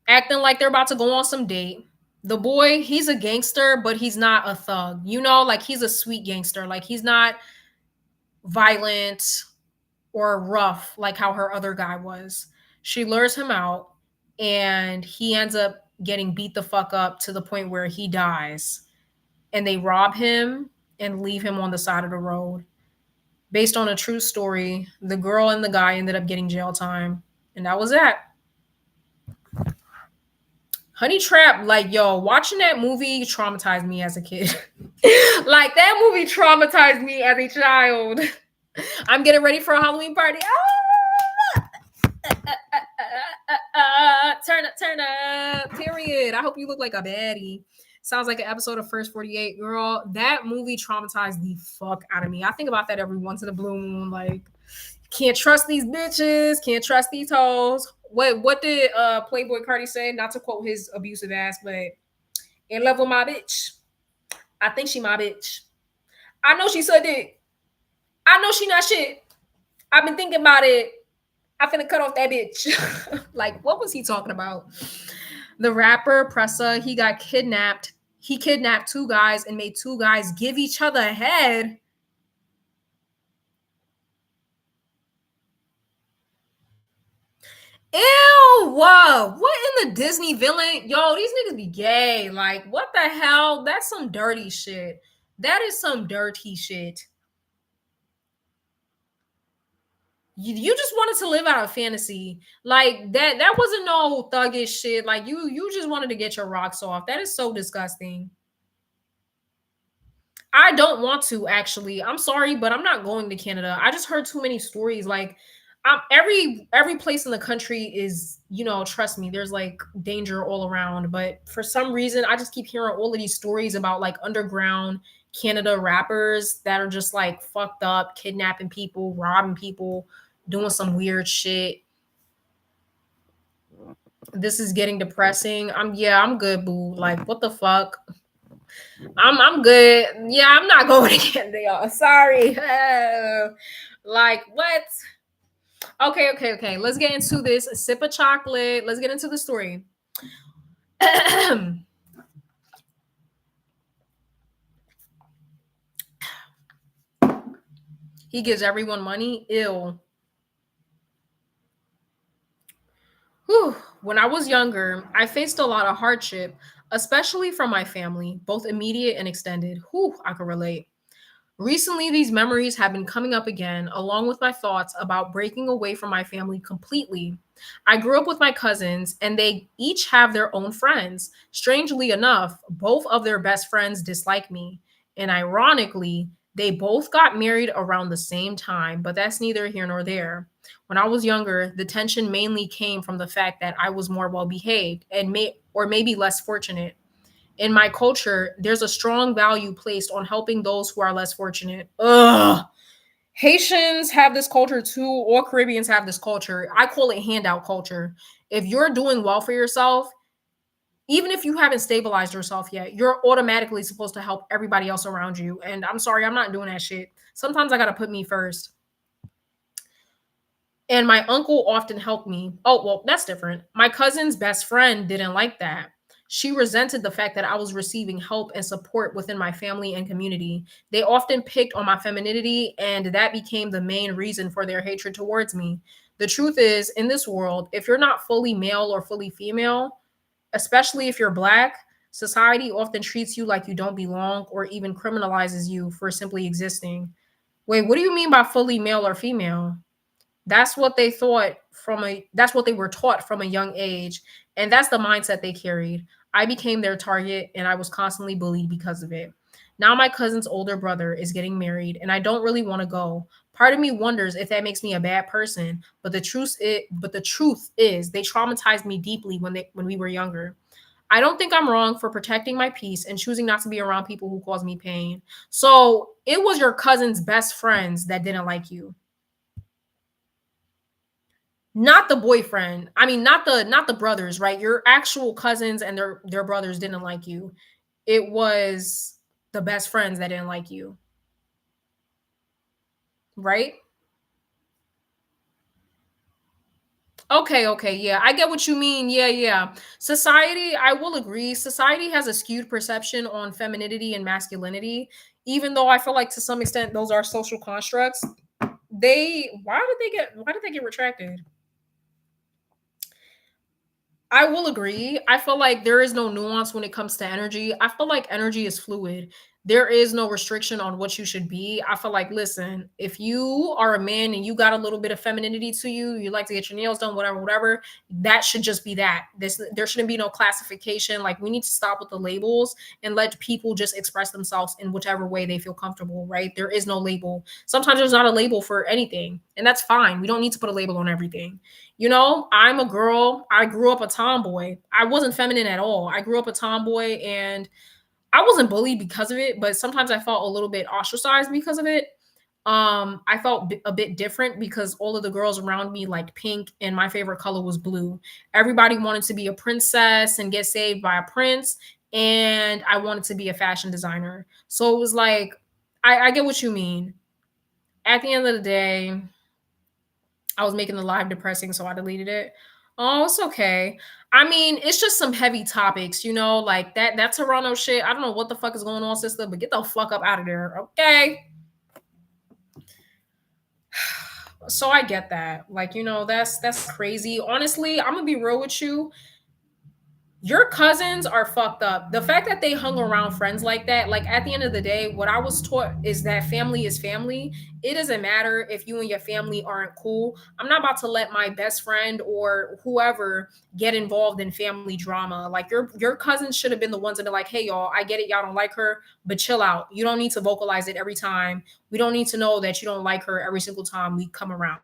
acting like they're about to go on some date. The boy, he's a gangster, but he's not a thug. You know, like he's a sweet gangster. Like he's not violent or rough like how her other guy was. She lures him out and he ends up getting beat the fuck up to the point where he dies. And they rob him and leave him on the side of the road. Based on a true story, the girl and the guy ended up getting jail time. And that was that. Honey Trap, like, yo, watching that movie traumatized me as a kid. Like, that movie traumatized me as a child. I'm getting ready for a Halloween party. Turn up, period. I hope you look like a baddie. Sounds like an episode of First 48. Girl, that movie traumatized the fuck out of me. I think about that every once in a blue moon. Like, can't trust these bitches. Can't trust these hoes. What did Playboy Cardi say? Not to quote his abusive ass, but in love with my bitch. I think she my bitch. I know she said it. I know she not shit. I've been thinking about it. I finna cut off that bitch. Like, what was he talking about? The rapper Pressa, he got kidnapped. He kidnapped two guys and made two guys give each other a head. Ew, whoa, what in the Disney villain? Yo, these niggas be gay. Like, what the hell? That's some dirty shit. That is some dirty shit. You just wanted to live out a fantasy. Like, that wasn't no thuggish shit. Like, you just wanted to get your rocks off. That is so disgusting. I don't want to, actually. I'm sorry, but I'm not going to Canada. I just heard too many stories. Like, every place in the country is, trust me, there's like danger all around. But for some reason, I just keep hearing all of these stories about like underground Canada rappers that are just like fucked up, kidnapping people, robbing people, doing some weird shit. This is getting depressing. I'm good, boo. Like, what the fuck? I'm good. Yeah, I'm not going again, y'all. Sorry. Like, what? Okay. Let's get into this. A sip of chocolate. Let's get into the story. He gives everyone money. Ew. Whew. When I was younger, I faced a lot of hardship, especially from my family, both immediate and extended. Whew, I can relate. Recently, these memories have been coming up again, along with my thoughts about breaking away from my family completely. I grew up with my cousins, and they each have their own friends. Strangely enough, both of their best friends dislike me. And ironically, they both got married around the same time, but that's neither here nor there. When I was younger, the tension mainly came from the fact that I was more well behaved and maybe less fortunate. In my culture, there's a strong value placed on helping those who are less fortunate. Ugh. Haitians have this culture too, or Caribbeans have this culture. I call it handout culture. If you're doing well for yourself, even if you haven't stabilized yourself yet, you're automatically supposed to help everybody else around you. And I'm sorry, I'm not doing that shit. Sometimes I got to put me first. And my uncle often helped me. Oh, well, that's different. My cousin's best friend didn't like that. She resented the fact that I was receiving help and support within my family and community. They often picked on my femininity, and that became the main reason for their hatred towards me. The truth is, in this world, if you're not fully male or fully female, especially if you're Black, society often treats you like you don't belong or even criminalizes you for simply existing. Wait, what do you mean by fully male or female? That's what they were taught from a young age, and that's the mindset they carried. I became their target and I was constantly bullied because of it. Now my cousin's older brother is getting married and I don't really want to go. Part of me wonders if that makes me a bad person, but the truth is they traumatized me deeply when we were younger. I don't think I'm wrong for protecting my peace and choosing not to be around people who cause me pain. So, it was your cousin's best friends that didn't like you. Not the boyfriend. I mean, not the brothers, right? Your actual cousins and their brothers didn't like you. It was the best friends that didn't like you, right? Okay, yeah, I get what you mean. Yeah. Society, I will agree. Society has a skewed perception on femininity and masculinity, even though I feel like to some extent those are social constructs. Why did they get retracted? I will agree. I feel like there is no nuance when it comes to energy. I feel like energy is fluid. There is no restriction on what you should be. I feel like, listen, if you are a man and you got a little bit of femininity to you, you like to get your nails done, whatever, that should just be that. There shouldn't be no classification. Like, we need to stop with the labels and let people just express themselves in whichever way they feel comfortable, right? There is no label. Sometimes there's not a label for anything, and that's fine. We don't need to put a label on everything. I'm a girl. I grew up a tomboy. I wasn't feminine at all. I grew up a tomboy and I wasn't bullied because of it, but sometimes I felt a little bit ostracized because of it. I felt a bit different because all of the girls around me liked pink and my favorite color was blue. Everybody wanted to be a princess and get saved by a prince, and I wanted to be a fashion designer. So it was like, I get what you mean. At the end of the day, I was making the live depressing, so I deleted it. Oh, it's okay. I mean, it's just some heavy topics, like that Toronto shit. I don't know what the fuck is going on, sister, but get the fuck up out of there, okay? So I get that. Like, that's crazy. Honestly, I'm gonna be real with you. Your cousins are fucked up. The fact that they hung around friends like that, like at the end of the day, what I was taught is that family is family. It doesn't matter if you and your family aren't cool. I'm not about to let my best friend or whoever get involved in family drama. Like your cousins should have been the ones that are like, hey y'all, I get it, y'all don't like her, but chill out. You don't need to vocalize it every time. We don't need to know that you don't like her every single time we come around.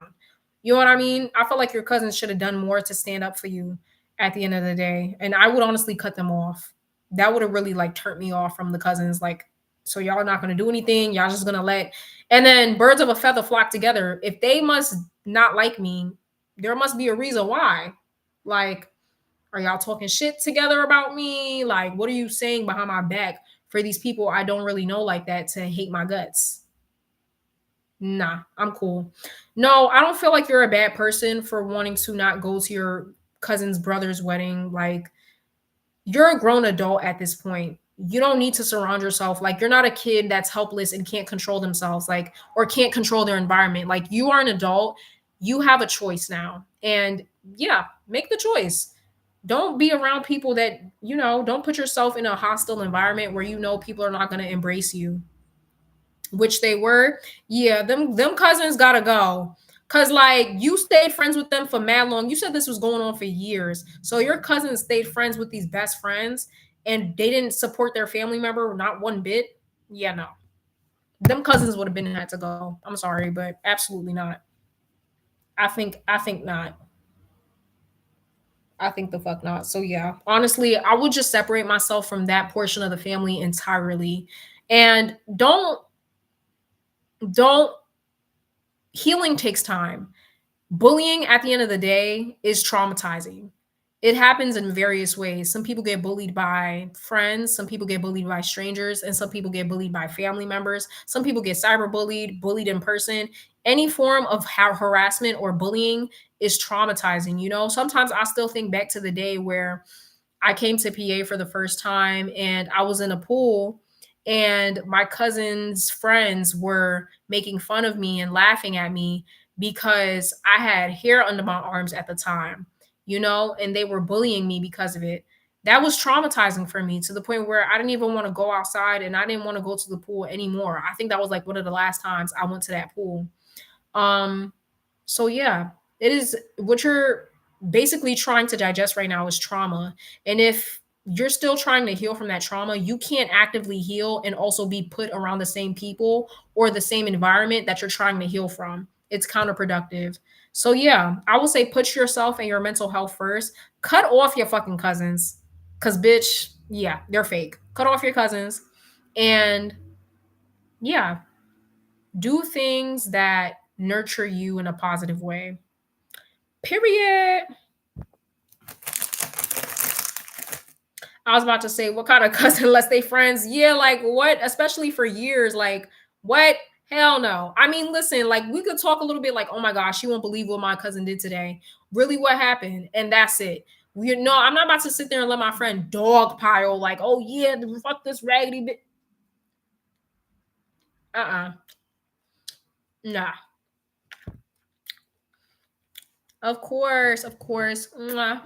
You know what I mean? I feel like your cousins should have done more to stand up for you at the end of the day. And I would honestly cut them off. That would have really like turned me off from the cousins. Like, so y'all are not gonna do anything. Y'all just gonna let and then birds of a feather flock together. If they must not like me, there must be a reason why. Like, are y'all talking shit together about me? Like, what are you saying behind my back for these people I don't really know like that to hate my guts? Nah, I'm cool. No, I don't feel like you're a bad person for wanting to not go to your cousin's brother's wedding. Like, you're a grown adult at this point. You don't need to surround yourself. Like, you're not a kid that's helpless and can't control themselves, like, or can't control their environment. Like, you are an adult. You have a choice now. And yeah, make the choice. Don't be around people that, don't put yourself in a hostile environment where people are not going to embrace you, which they were. Yeah, them cousins gotta go. Cause like you stayed friends with them for mad long. You said this was going on for years. So your cousins stayed friends with these best friends and they didn't support their family member not one bit. Yeah, no. Them cousins would have been had to go. I'm sorry, but absolutely not. I think not. I think the fuck not. So yeah, honestly, I would just separate myself from that portion of the family entirely. And don't healing takes time. Bullying at the end of the day is traumatizing. It happens in various ways. Some people get bullied by friends, some people get bullied by strangers, and some people get bullied by family members. Some people get cyberbullied, bullied in person. Any form of harassment or bullying is traumatizing. Sometimes I still think back to the day where I came to PA for the first time and I was in a pool and my cousin's friends were making fun of me and laughing at me because I had hair under my arms at the time, and they were bullying me because of it. That was traumatizing for me to the point where I didn't even want to go outside and I didn't want to go to the pool anymore. I think that was like one of the last times I went to that pool. Um, so yeah, it is what you're basically trying to digest right now is trauma. And if you're still trying to heal from that trauma, you can't actively heal and also be put around the same people or the same environment that you're trying to heal from. It's counterproductive. So yeah, I would say put yourself and your mental health first. Cut off your fucking cousins. Cause bitch, yeah, they're fake. Cut off your cousins and yeah, do things that nurture you in a positive way. Period. I was about to say, what kind of cousin unless they friends? Yeah, like what? Especially for years, like what? Hell no. I mean, listen, like we could talk a little bit like, oh my gosh, you won't believe what my cousin did today. Really, what happened? And that's it. You know, I'm not about to sit there and let my friend dog pile like, oh yeah, fuck this raggedy bit. Nah. Of course, of course. Mwah.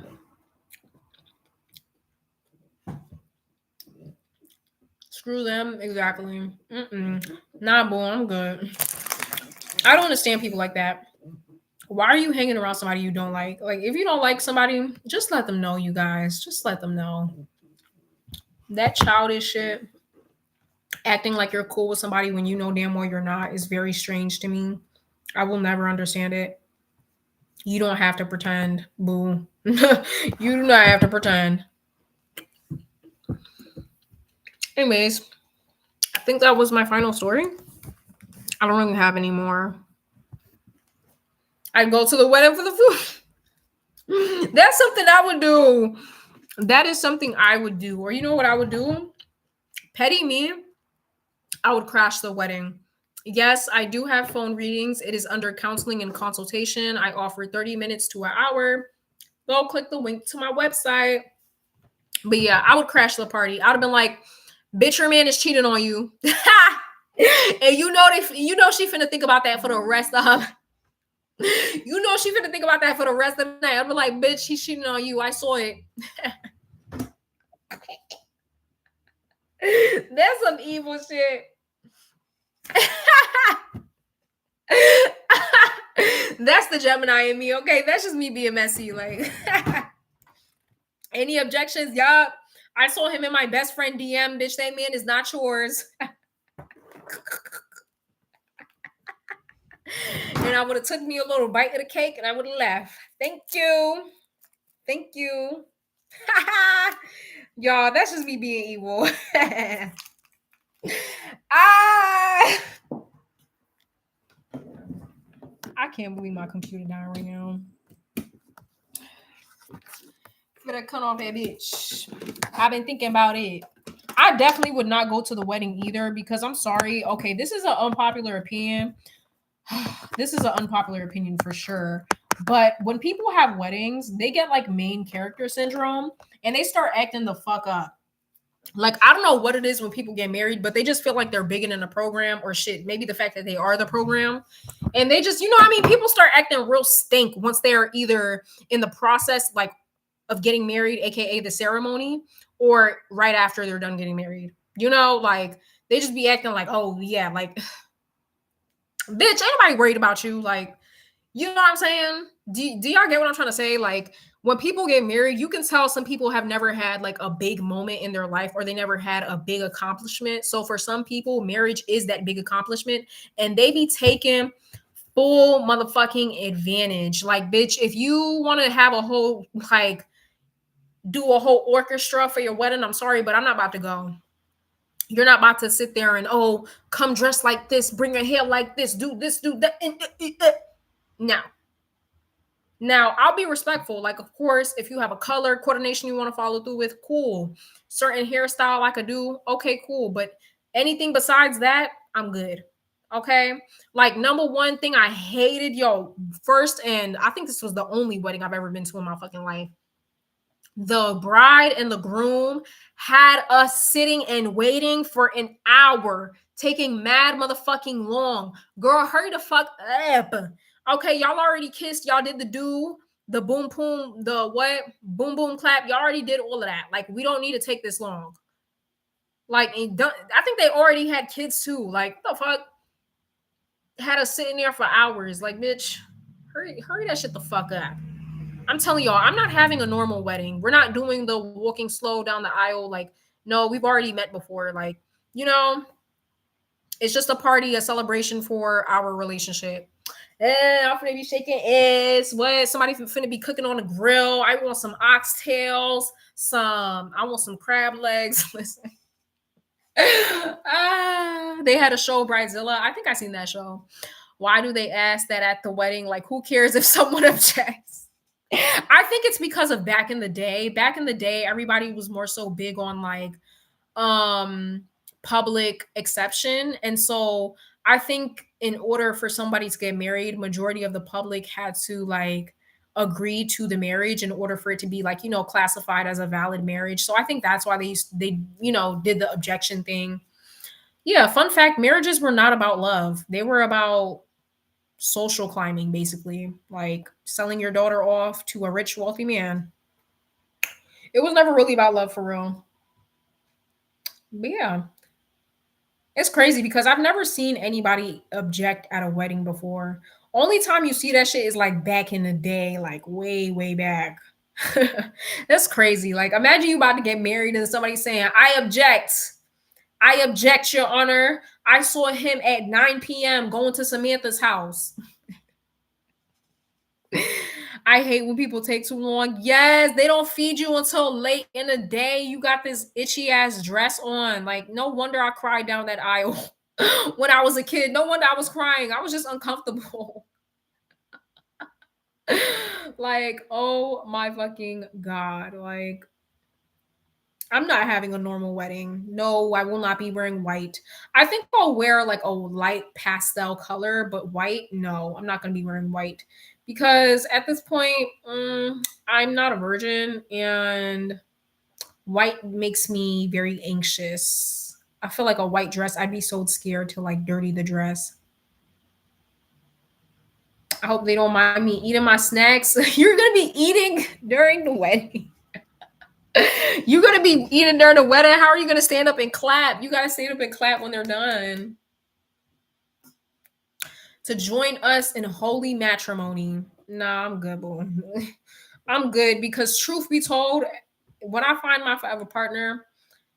Screw them. Exactly. Nah, boy, I'm good. I don't understand people like that. Why are you hanging around somebody you don't like? Like, if you don't like somebody, just let them know, you guys. Just let them know. That childish shit, acting like you're cool with somebody when you know damn well you're not, is very strange to me. I will never understand it. You don't have to pretend, boo. You do not have to pretend. Anyways, I think that was my final story. I don't really have any more. I'd go to the wedding for the food. That's something I would do. That is something I would do. Or you know what I would do? Petty me, I would crash the wedding. Yes, I do have phone readings. It is under counseling and consultation. I offer 30 minutes to an hour. Go click the link to my website. But yeah, I would crash the party. I would have been like, bitch, your man is cheating on you. And you know she finna think about that for the rest of her. You know she finna think about that for the rest of the night. I'd be like, bitch, he's cheating on you. I saw it. That's some evil shit. That's the Gemini in me. Okay, that's just me being messy. Like, any objections? Yup. I saw him in my best friend DM. Bitch, that man is not yours. And I would have took me a little bite of the cake and I would have left. Thank you. Thank you. Y'all, that's just me being evil. I can't believe my computer down right now. Better cut off that bitch. I've been thinking about it. I definitely would not go to the wedding either because I'm sorry. Okay, this is an unpopular opinion. This is an unpopular opinion for sure. But when people have weddings, they get like main character syndrome and they start acting the fuck up. Like, I don't know what it is when people get married, but they just feel like they're bigger than the program or shit. Maybe the fact that they are the program. And they just, you know what I mean? People start acting real stink once they're either in the process, like, of getting married, aka the ceremony, or right after they're done getting married. You know, like, they just be acting like, oh, yeah, like, bitch, ain't nobody worried about you. Like, you know what I'm saying? Do y'all get what I'm trying to say? Like, when people get married, you can tell some people have never had like a big moment in their life or they never had a big accomplishment. So for some people, marriage is that big accomplishment and they be taking full motherfucking advantage. Like, bitch, if you want to have a whole, like, do a whole orchestra for your wedding, I'm sorry, but I'm not about to go. You're not about to sit there and, oh, come dressed like this, bring your hair like this, do this, do that. No. Now, I'll be respectful. Like, of course, if you have a color coordination you want to follow through with, cool. Certain hairstyle I could do, okay, cool. But anything besides that, I'm good. Okay? Like, number one thing I hated, first, and I think this was the only wedding I've ever been to in my fucking life. The bride and the groom had us sitting and waiting for an hour, taking mad motherfucking long. Girl, hurry the fuck up. Okay, y'all already kissed. Y'all did the boom boom, the what? Boom boom clap. Y'all already did all of that. Like, we don't need to take this long. Like, I think they already had kids too. Like, what the fuck? Had us sitting there for hours. Like, bitch, hurry that shit the fuck up. I'm telling y'all, I'm not having a normal wedding. We're not doing the walking slow down the aisle. Like, no, we've already met before. Like, you know, it's just a party, a celebration for our relationship. I'm finna be shaking ass. What? Somebody finna be cooking on the grill. I want some oxtails. I want some crab legs. Listen. They had a show, Bridezilla. I think I seen that show. Why do they ask that at the wedding? Like, who cares if someone objects? I think it's because of back in the day. Back in the day, everybody was more so big on like um public exception. And so I think in order for somebody to get married, majority of the public had to like agree to the marriage in order for it to be like, classified as a valid marriage. So I think that's why they did the objection thing. Yeah, fun fact, marriages were not about love. They were about social climbing, basically, like selling your daughter off to a rich, wealthy man. It was never really about love for real. But yeah, it's crazy because I've never seen anybody object at a wedding before. Only time you see that shit is like back in the day, like way, way back. That's crazy. Like, imagine you about to get married and somebody saying, I object. I object, Your Honor. I saw him at 9 p.m. going to Samantha's house. I hate when people take too long. Yes, they don't feed you until late in the day. You got this itchy ass dress on. Like, no wonder I cried down that aisle when I was a kid. No wonder I was crying. I was just uncomfortable. Like, oh my fucking God. Like, I'm not having a normal wedding. No, I will not be wearing white. I think I'll wear like a light pastel color, but white, no, I'm not going to be wearing white because at this point, I'm not a virgin and white makes me very anxious. I feel like a white dress, I'd be so scared to like dirty the dress. I hope they don't mind me eating my snacks. You're going to be eating during the wedding. You're gonna be eating during the wedding. How are you gonna stand up and clap? You gotta stand up and clap when they're done. To join us in holy matrimony. Nah, I'm good, boo. I'm good because truth be told, when I find my forever partner,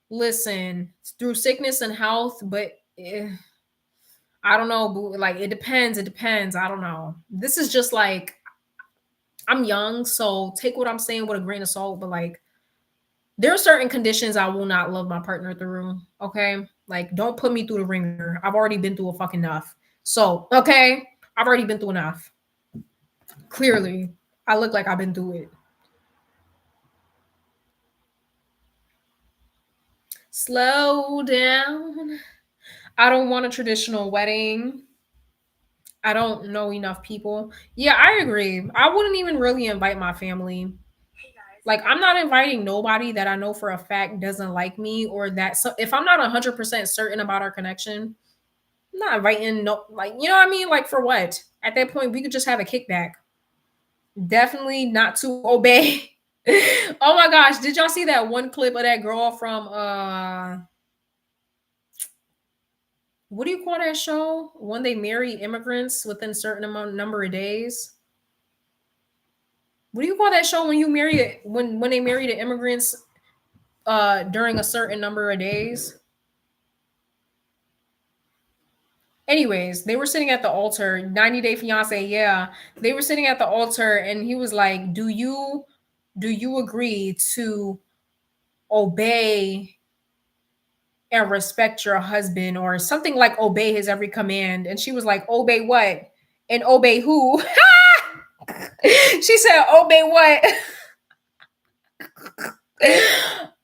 listen, through sickness and health, but I don't know, boo. Like it depends. It depends. I don't know. This is just like I'm young, so take what I'm saying with a grain of salt, but like there are certain conditions I will not love my partner through. Okay. Like, don't put me through the ringer. I've already been through a fucking enough. So, okay. I've already been through enough. Clearly, I look like I've been through it. Slow down. I don't want a traditional wedding. I don't know enough people. Yeah, I agree. I wouldn't even really invite my family. Like I'm not inviting nobody that I know for a fact doesn't like me or that so if I'm not 100% certain about our connection, I'm not inviting no like you know what I mean? Like for what? At that point we could just have a kickback. Definitely not to obey. Oh my gosh, did y'all see that one clip of that girl from what do you call that show? When they marry immigrants within a certain number of days? What do you call that show when you marry it when they marry the immigrants during a certain number of days? Anyways, they were sitting at the altar, 90 Day Fiance, yeah. They were sitting at the altar and he was like, Do you agree to obey and respect your husband or something like obey his every command? And she was like, Obey what? And obey who? She said, Obey what?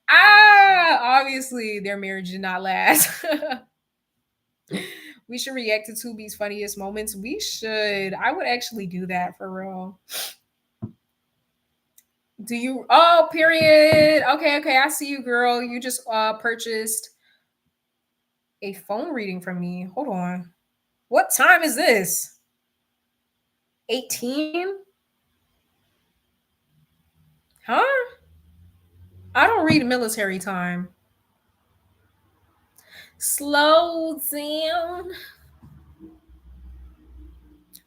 Obviously their marriage did not last. We should react to Tubi's funniest moments. We should. I would actually do that for real. Do you? Oh, period. Okay, okay. I see you, girl. You just purchased a phone reading from me. Hold on. What time is this? 18? Huh? I don't read military time. Slow down.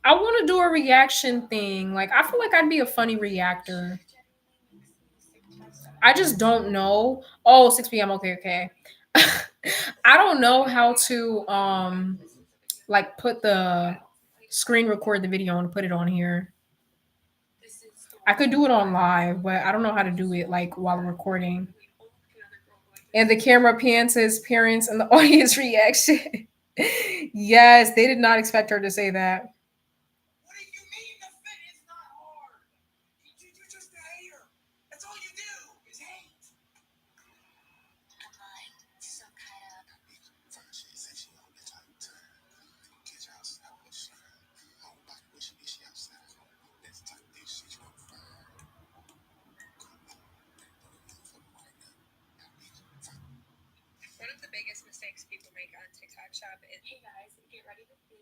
I want to do a reaction thing. Like, I feel like I'd be a funny reactor. I just don't know. Oh, 6 p.m. Okay, okay. I don't know how to like put the screen record the video and put it on here. I could do it on live, but I don't know how to do it like while recording. And the camera pans to his parents and the audience reaction. Yes, they did not expect her to say that. of the biggest mistakes people make on TikTok Shop is, hey guys, get ready to see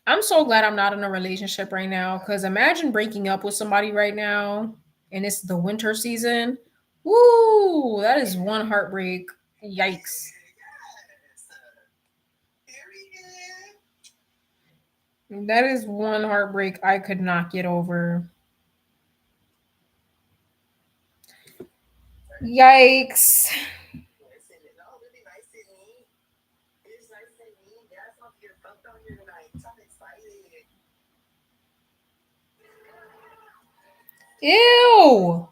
I'm so glad I'm not in a relationship right now because imagine breaking up with somebody right now and it's the winter season. Woo, that is one heartbreak. Yikes. That is one heartbreak I could not get over. Yikes. Ew.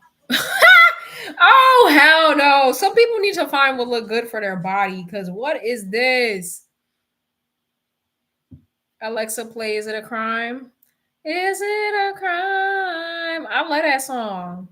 Oh hell no. Some people need to find what look good for their body because what is this? Alexa play Is It a Crime? Is it a crime? I love that song.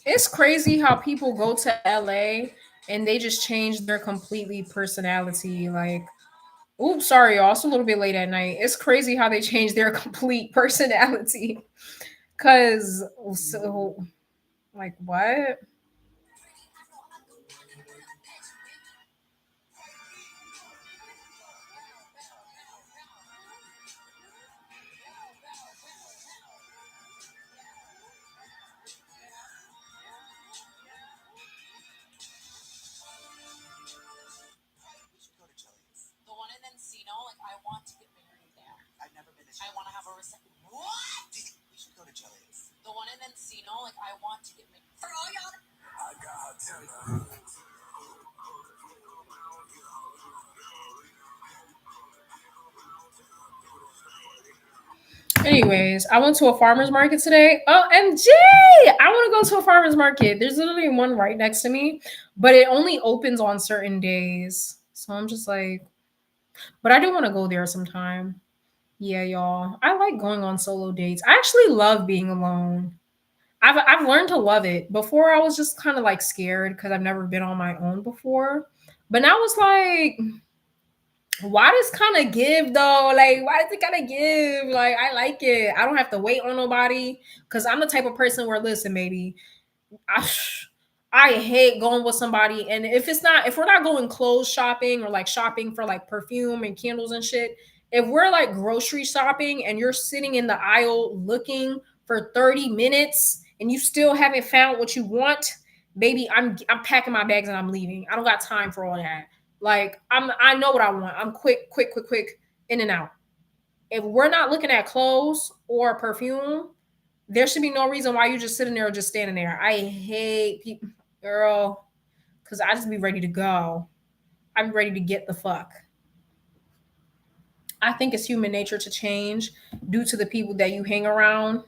It's crazy how people go to LA and they just change their completely personality. Like, oops, sorry, y'all. It's a little bit late at night. It's crazy how they change their complete personality. Cause so like what? Anyways, I went to a farmer's market today. OMG! I want to go to a farmer's market. There's literally one right next to me, but it only opens on certain days. So I'm just like, but I do want to go there sometime. Yeah, y'all. I like going on solo dates. I actually love being alone. I've learned to love it. Before I was just kind of like scared because I've never been on my own before. But now it's like, why does kind of give though? Like, why does it kind of give? Like, I like it. I don't have to wait on nobody because I'm the type of person where, listen, baby, I, I hate going with somebody. And if we're not going clothes shopping or like shopping for like perfume and candles and shit, if we're like grocery shopping and you're sitting in the aisle looking for 30 minutes and you still haven't found what you want, baby, I'm packing my bags and I'm leaving. I don't got time for all that. Like I know what I want. I'm quick, in and out. If we're not looking at clothes or perfume, there should be no reason why you just sitting there or just standing there. I hate people, girl, because I just be ready to go. I'm ready to get the fuck. I think it's human nature to change due to the people that you hang around.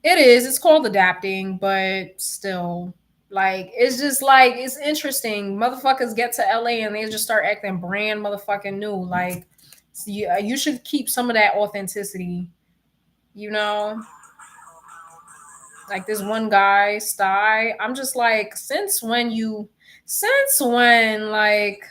It is. It's called adapting, but still, like, it's just like it's interesting. Motherfuckers get to LA and they just start acting brand motherfucking new. Like, you should keep some of that authenticity. You know, like this one guy, Sty. I'm just like, since when, like,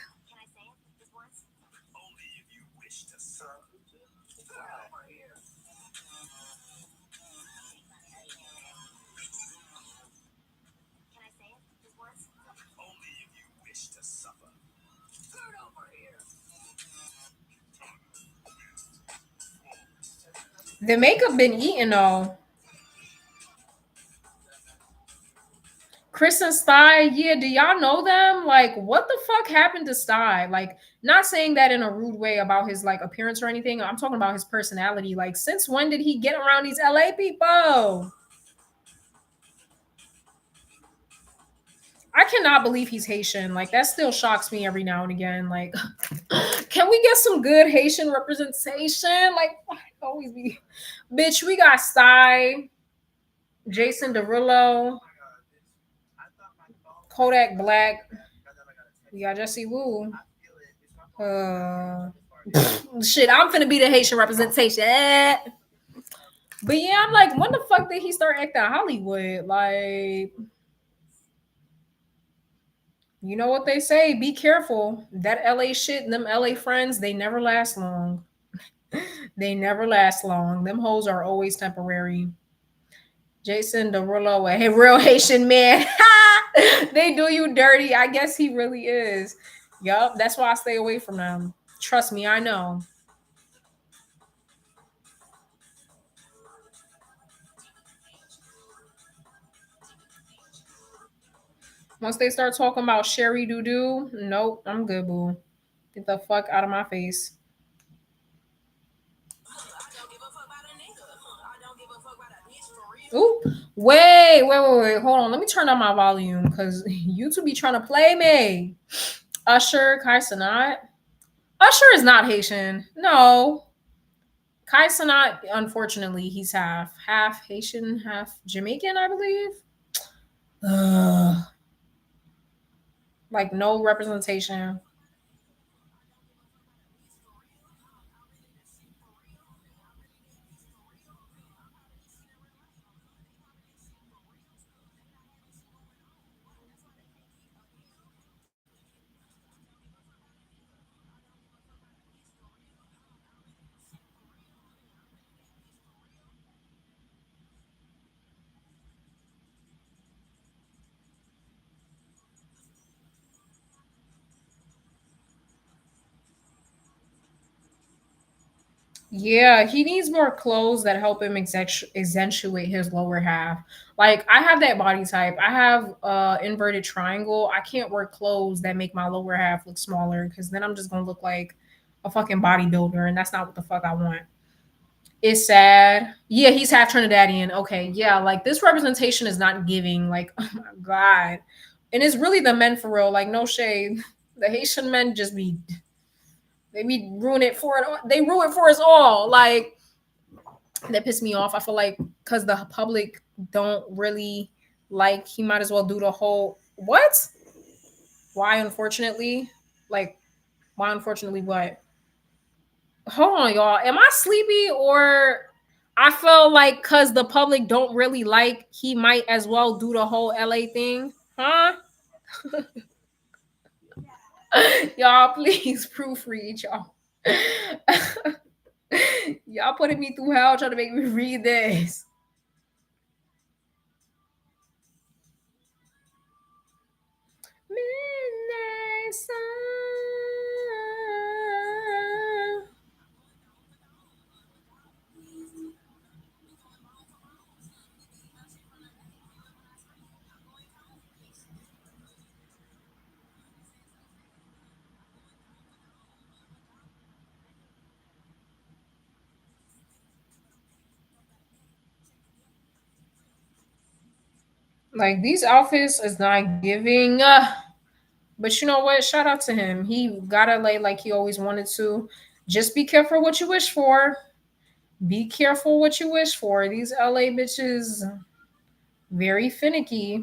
the makeup been eaten though. Chris and Sty, yeah, do y'all know them? Like, what the fuck happened to Sty? Like, not saying that in a rude way about his like appearance or anything. I'm talking about his personality. Like, since when did he get around these LA people? I cannot believe he's Haitian. Like, that still shocks me every now and again. Like, can we get some good Haitian representation? Like, why always be, bitch? We got Sty, Jason Derulo, Kodak Black. We got Jesse Wu. Shit, I'm finna be the Haitian representation. But yeah, I'm like, when the fuck did he start acting Hollywood? Like, you know what they say? Be careful. That LA shit, them LA friends, they never last long. They never last long. Them hoes are always temporary. Jason Derulo, a real Haitian man. They do you dirty. I guess he really is. Yup, that's why I stay away from them. Trust me, I know. Once they start talking about Sherry Doo Doo, nope, I'm good, boo. Get the fuck out of my face. Ooh, wait. Hold on. Let me turn down my volume because YouTube be trying to play me. Usher, Kai Sanat. Usher is not Haitian. No. Kai Sanat, unfortunately, he's half Haitian, half Jamaican, I believe. Ugh. Like no representation. Yeah, he needs more clothes that help him accentuate his lower half. Like I have that body type. I have inverted triangle. I can't wear clothes that make my lower half look smaller because then I'm just gonna look like a fucking bodybuilder, and that's not what the fuck I want. It's sad. Yeah, he's half Trinidadian. Okay, yeah, like this representation is not giving. Like, oh my god, and it's really the men for real. Like, no shade. The Haitian men just be they be ruin it for it. They ruin it for us all. Like that pissed me off. I feel like because the public don't really like, he might as well do the whole what? Why unfortunately? Like why unfortunately what? Hold on, y'all. Am I sleepy or I feel like because the public don't really like, he might as well do the whole LA thing? Huh? Y'all, please proofread, y'all. Y'all putting me through hell trying to make me read this. Midnight sun. Like these outfits is not giving. But you know what? Shout out to him. He got LA like he always wanted to. Just be careful what you wish for. Be careful what you wish for. These LA bitches very finicky.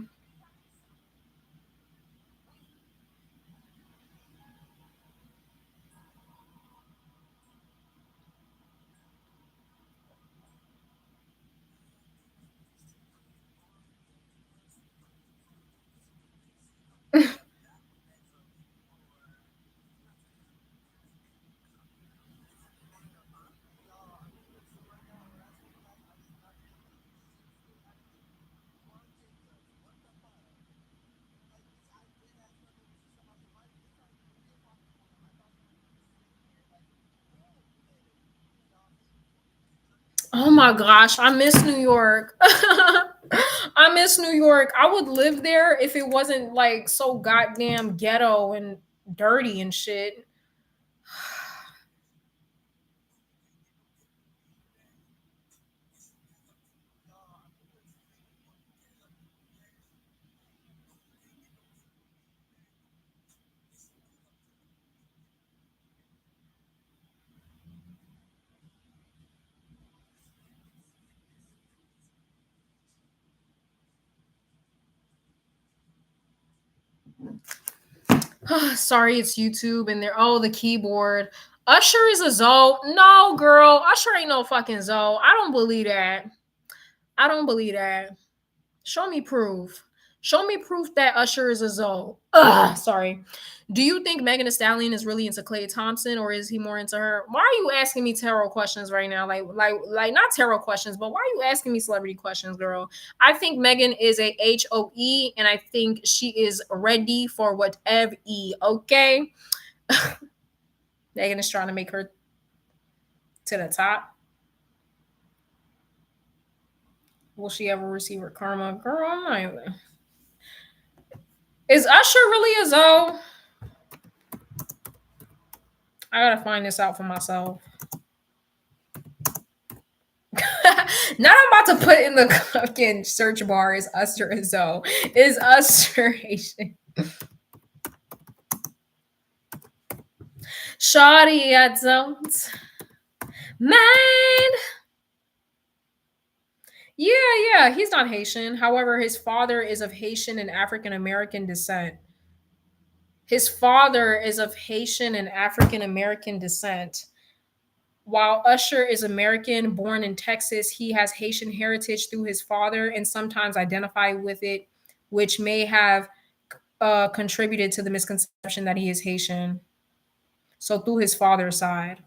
Oh my gosh, I miss New York. I miss New York. I would live there if it wasn't like so goddamn ghetto and dirty and shit. Sorry, it's YouTube and they're oh the keyboard. Usher is a Zoe. No, girl. Usher ain't no fucking Zoe. I don't believe that. I don't believe that. Show me proof. Show me proof that Usher is a Zoe. Ugh, sorry. Do you think Megan Thee Stallion is really into Klay Thompson, or is he more into her? Why are you asking me tarot questions right now? Like not tarot questions, but why are you asking me celebrity questions, girl? I think Megan is a HOE, and I think she is ready for whatever E. Okay, Megan is trying to make her to the top. Will she ever receive her karma? Girl, I'm not even. Is Usher really a Zoe? I gotta find this out for myself. Now I'm about to put in the fucking search bar is Usher and Zoe. Is Usher Haitian? Shawty, I don't mind. Yeah, he's not Haitian. However, his father is of Haitian and African American descent. His father is of Haitian and African American descent. While Usher is American, born in Texas, he has Haitian heritage through his father and sometimes identify with it, which may have contributed to the misconception that he is Haitian. So through his father's side.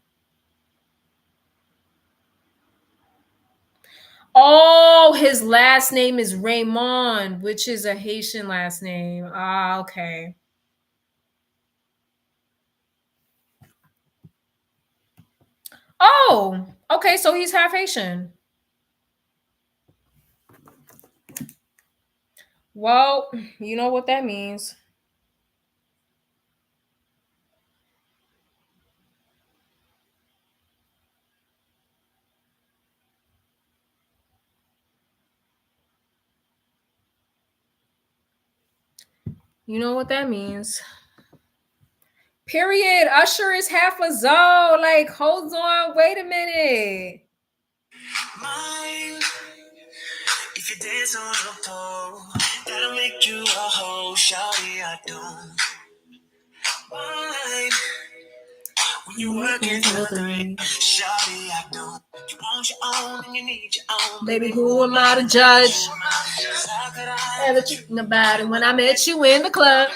Oh, his last name is Raymond, which is a Haitian last name. Ah, okay. Oh, okay. So he's half Haitian. Well, you know what that means. You know what that means. Period. Usher is half a Zoe. Like, hold on. Wait a minute. Mine. If you dance on the pole, that'll make you a hoe. Shawty, I don't mind. When you work until 3, shawty, I don't. You want your own and you need your own. Baby, who am I to judge? How could I ever treat nobody when I met you in the club?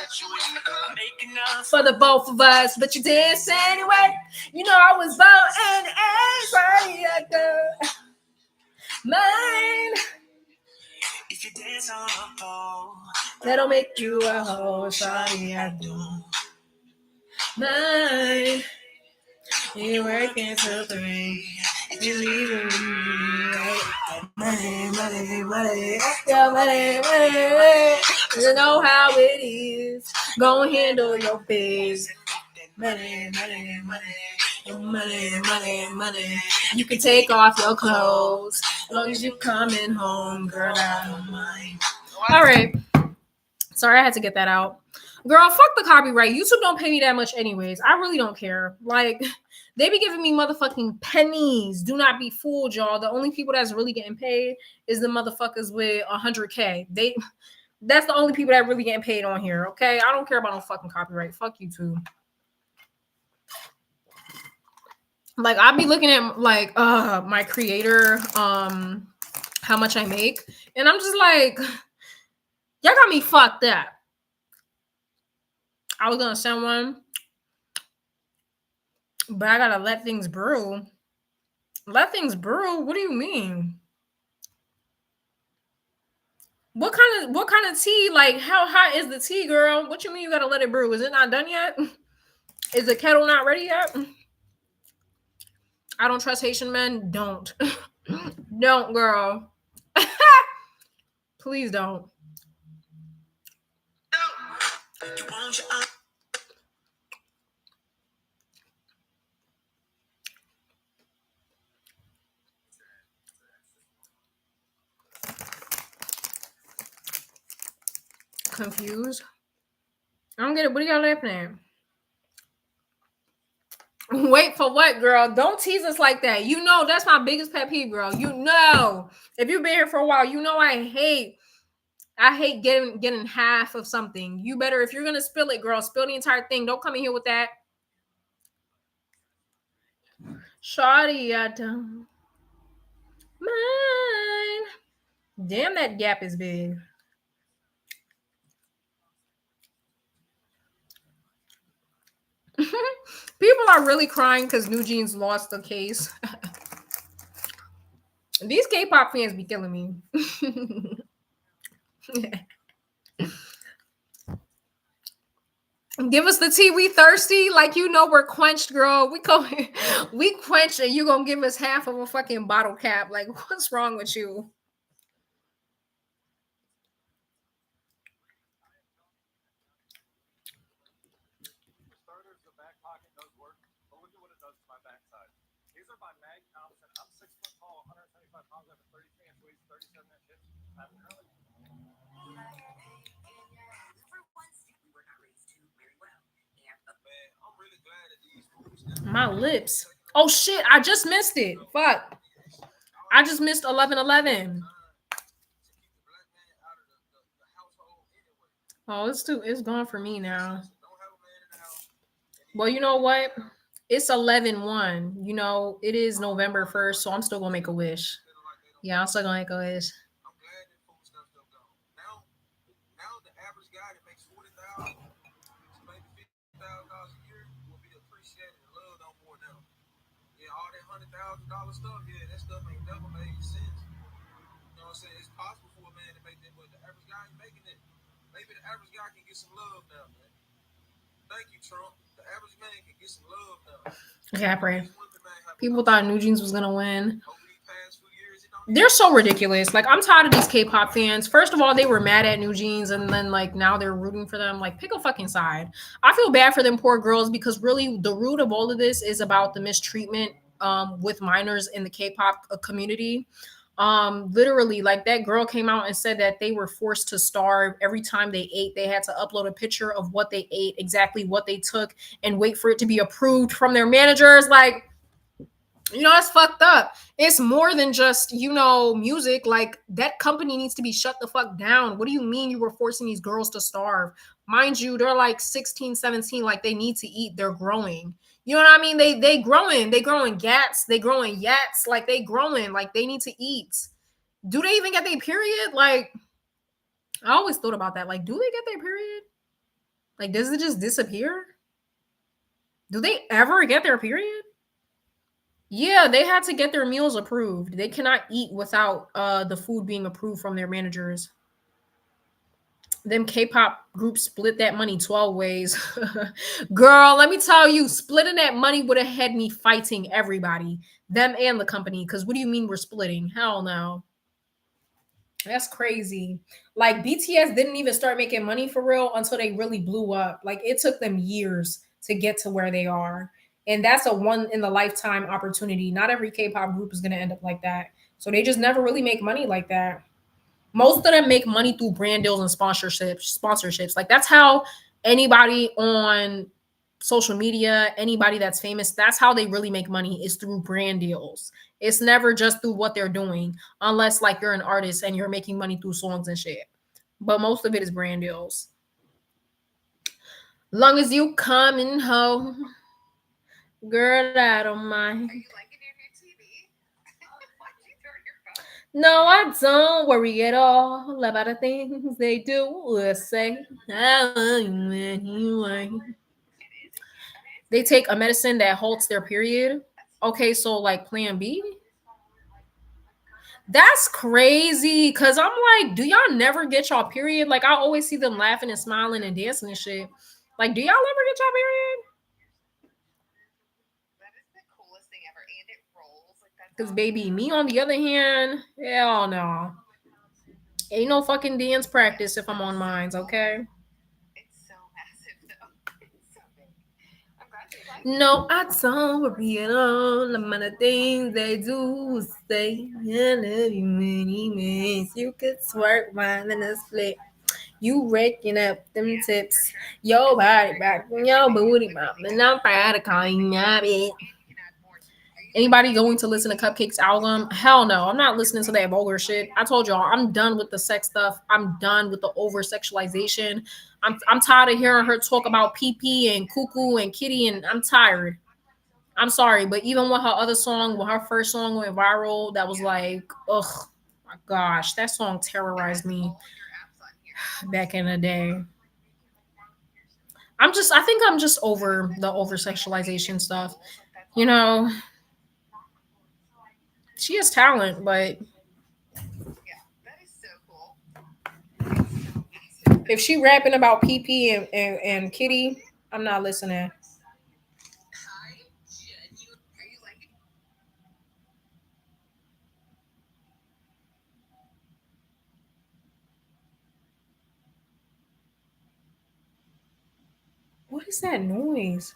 For the both of us, but you danced anyway. You know I was born and I don't mine. If you dance on a pole, that'll make you a hoe. Shawty, I don't mind. You working till 3. You leaving me. Money, money, money. Your money, money, money. You know how it is. Go and handle your biz. Money, money, money. Money, money, money. You can take off your clothes as long as you coming home, girl. I don't mind. All right. Sorry, I had to get that out. Girl, fuck the copyright. YouTube don't pay me that much anyways. I really don't care. Like, they be giving me motherfucking pennies. Do not be fooled, y'all. The only people that's really getting paid is the motherfuckers with 100K. That's the only people that really getting paid on here, okay? I don't care about no fucking copyright. Fuck you too. Like, I'll be looking at like my creator, how much I make, and I'm just like, y'all got me fucked up. I was gonna send one, but I gotta let things brew. Let things brew? What do you mean? What kind of tea? Like, how hot is the tea, girl? What you mean you gotta let it brew? Is it not done yet? Is the kettle not ready yet? I don't trust Haitian men. Don't. Don't, girl. Please don't. Confused. I don't get it. What are y'all laughing at? Wait for what, girl? Don't tease us like that. You know that's my biggest pet peeve, girl. You know, if you've been here for a while, you know I hate getting half of something. You better, if you're gonna spill it, girl, spill the entire thing. Don't come in here with that. Shawty, I don't mind. Damn, that gap is big. People are really crying because New Jeans lost the case. These K-pop fans be killing me. Give us the tea. We thirsty, like you know we're quenched, girl. We quenched, and you gonna give us half of a fucking bottle cap. Like, what's wrong with you? My lips. Oh shit! I just missed it. Fuck! I just missed 11:11. Oh, it's gone for me now. Well, you know what? It's 11:1. You know, it is November 1st, so I'm still gonna make a wish. Yeah, I'm still gonna make a wish. Okay, I pray. People thought New Jeans was gonna win. They're so ridiculous. Like, I'm tired of these K-pop fans. First of all, they were mad at New Jeans, and then like now they're rooting for them. Like, pick a fucking side. I feel bad for them poor girls because really the root of all of this is about the mistreatment with minors in the K-pop community. Literally, like, that girl came out and said that they were forced to starve every time they ate. They had to upload a picture of what they ate, exactly what they took, and wait for it to be approved from their managers. Like, you know, that's fucked up. It's more than just, you know, music. Like, that company needs to be shut the fuck down. What do you mean you were forcing these girls to starve? Mind you, they're like 16, 17. Like, they need to eat. They're growing. You know what I mean? They growing. They growing gats. They growing yats. Like, they growing. Like, they need to eat. Do they even get their period? Like, I always thought about that. Like, do they get their period? Like, does it just disappear? Do they ever get their period? Yeah, they had to get their meals approved. They cannot eat without the food being approved from their managers. Them K-pop groups split that money 12 ways. Girl, let me tell you, splitting that money would have had me fighting everybody, them and the company. Because what do you mean we're splitting? Hell no. That's crazy. Like, BTS didn't even start making money for real until they really blew up. Like, it took them years to get to where they are. And that's a one in the lifetime opportunity. Not every K-pop group is going to end up like that. So they just never really make money like that. Most of them make money through brand deals and sponsorships. Like, that's how anybody on social media, anybody that's famous, that's how they really make money, is through brand deals. It's never just through what they're doing, unless like you're an artist and you're making money through songs and shit. But most of it is brand deals. Long as you coming home, girl, I don't mind. No, I don't worry at all about the things they do or say. Anyway. They take a medicine that halts their period. Okay, so like Plan B? That's crazy. Cause I'm like, do y'all never get y'all period? Like, I always see them laughing and smiling and dancing and shit. Like, do y'all ever get y'all period? Cause baby, me on the other hand, hell no. Ain't no fucking dance practice if I'm on mines, okay? No, I don't worry at all about the things they do say. I love you many ways. You could swerve mine in a split. You raking up them tips. Your body back, your booty mouth, and I'm proud of calling you my bitch. Anybody going to listen to Cupcake's album? Hell no. I'm not listening to that vulgar shit. I told y'all, I'm done with the sex stuff. I'm done with the over sexualization. I'm tired of hearing her talk about pee pee and cuckoo and kitty, and I'm tired. I'm sorry, but even with her other song, when her first song went viral, that was like, ugh, my gosh, that song terrorized me back in the day. I think I'm just over the over sexualization stuff. You know, she has talent, but if she rapping about PP and Kitty, I'm not listening. What is that noise?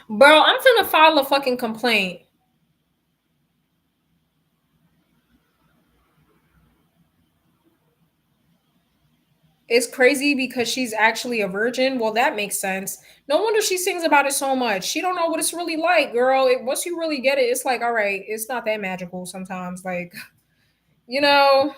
Bro, I'm finna file a fucking complaint. It's crazy because she's actually a virgin. Well, that makes sense. No wonder she sings about it so much. She don't know what it's really like, girl. Once you really get it, it's like, all right, it's not that magical sometimes. Like, you know,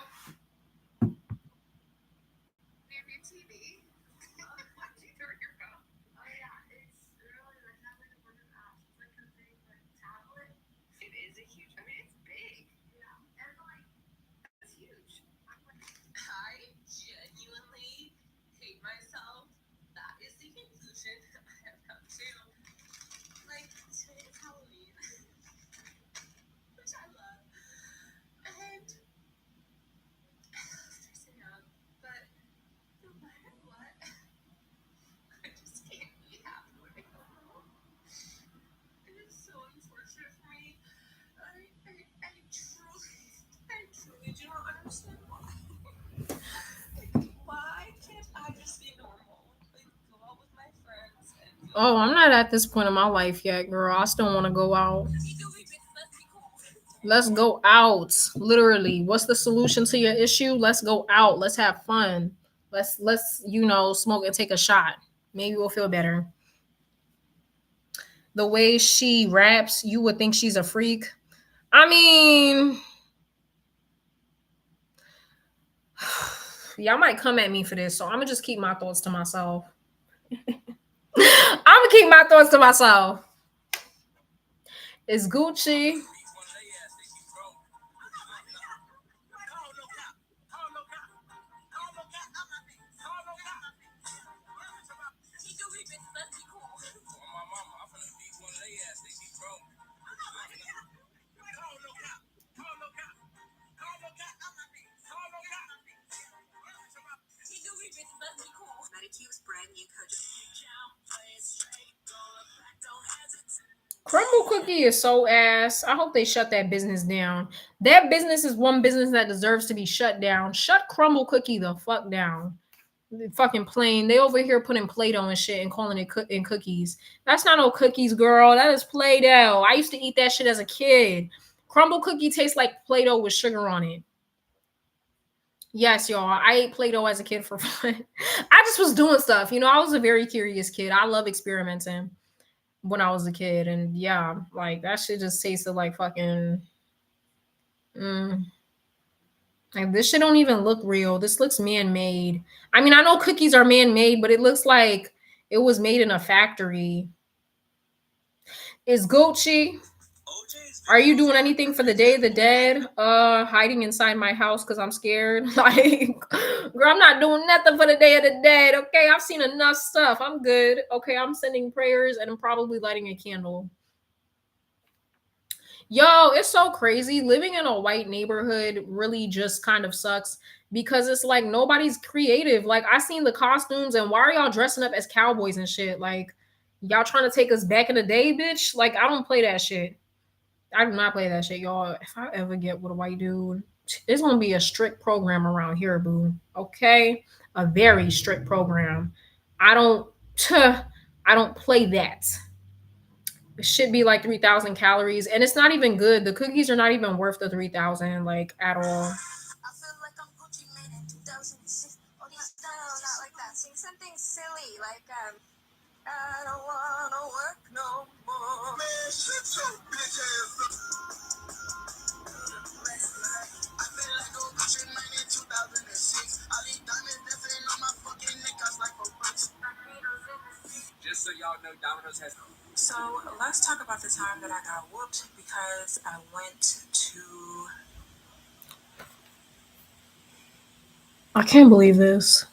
oh, I'm not at this point in my life yet, girl. I still want to go out. Let's go out. Literally. What's the solution to your issue? Let's go out. Let's have fun. Let's smoke and take a shot. Maybe we'll feel better. The way she raps, you would think she's a freak. I mean, y'all might come at me for this, so I'm gonna just keep my thoughts to myself. I'm gonna keep my thoughts to myself. It's Gucci. Crumble Cookie is so ass. I hope they shut that business down. That business is one business that deserves to be shut down. Shut Crumble Cookie the fuck down. Fucking plain. They over here putting Play-Doh and shit and calling it cookies. That's not no cookies, girl. That is Play-Doh. I used to eat that shit as a kid. Crumble Cookie tastes like Play-Doh with sugar on it. Yes, y'all. I ate Play-Doh as a kid for fun. I just was doing stuff. I was a very curious kid. I love experimenting when I was a kid. And yeah, like that shit just tasted like fucking. Mm, like this shit don't even look real. This looks man-made. I mean, I know cookies are man-made, but it looks like it was made in a factory. Is Gucci? Are you doing anything for the Day of the Dead? Hiding inside my house because I'm scared. Like, girl, I'm not doing nothing for the Day of the Dead. Okay, I've seen enough stuff. I'm good. Okay, I'm sending prayers and I'm probably lighting a candle. Yo, it's so crazy. Living in a white neighborhood really just kind of sucks because it's like nobody's creative. Like, I seen the costumes and why are y'all dressing up as cowboys and shit? Like, y'all trying to take us back in the day, bitch? Like, I don't play that shit. I do not play that shit, y'all. If I ever get with a white dude, it's gonna be a strict program around here, boo. Okay, a very strict program. I don't, I don't play that. It should be like 3,000 calories, and it's not even good. The cookies are not even worth the 3,000, like at all. Something silly like I don't wanna work no more. Man, shut your bitch ass up. I feel like I'm pushing 90 2006. I leave diamonds Just so y'all know, Domino's has. So let's talk about the time that I got whooped because I went to. I can't believe this.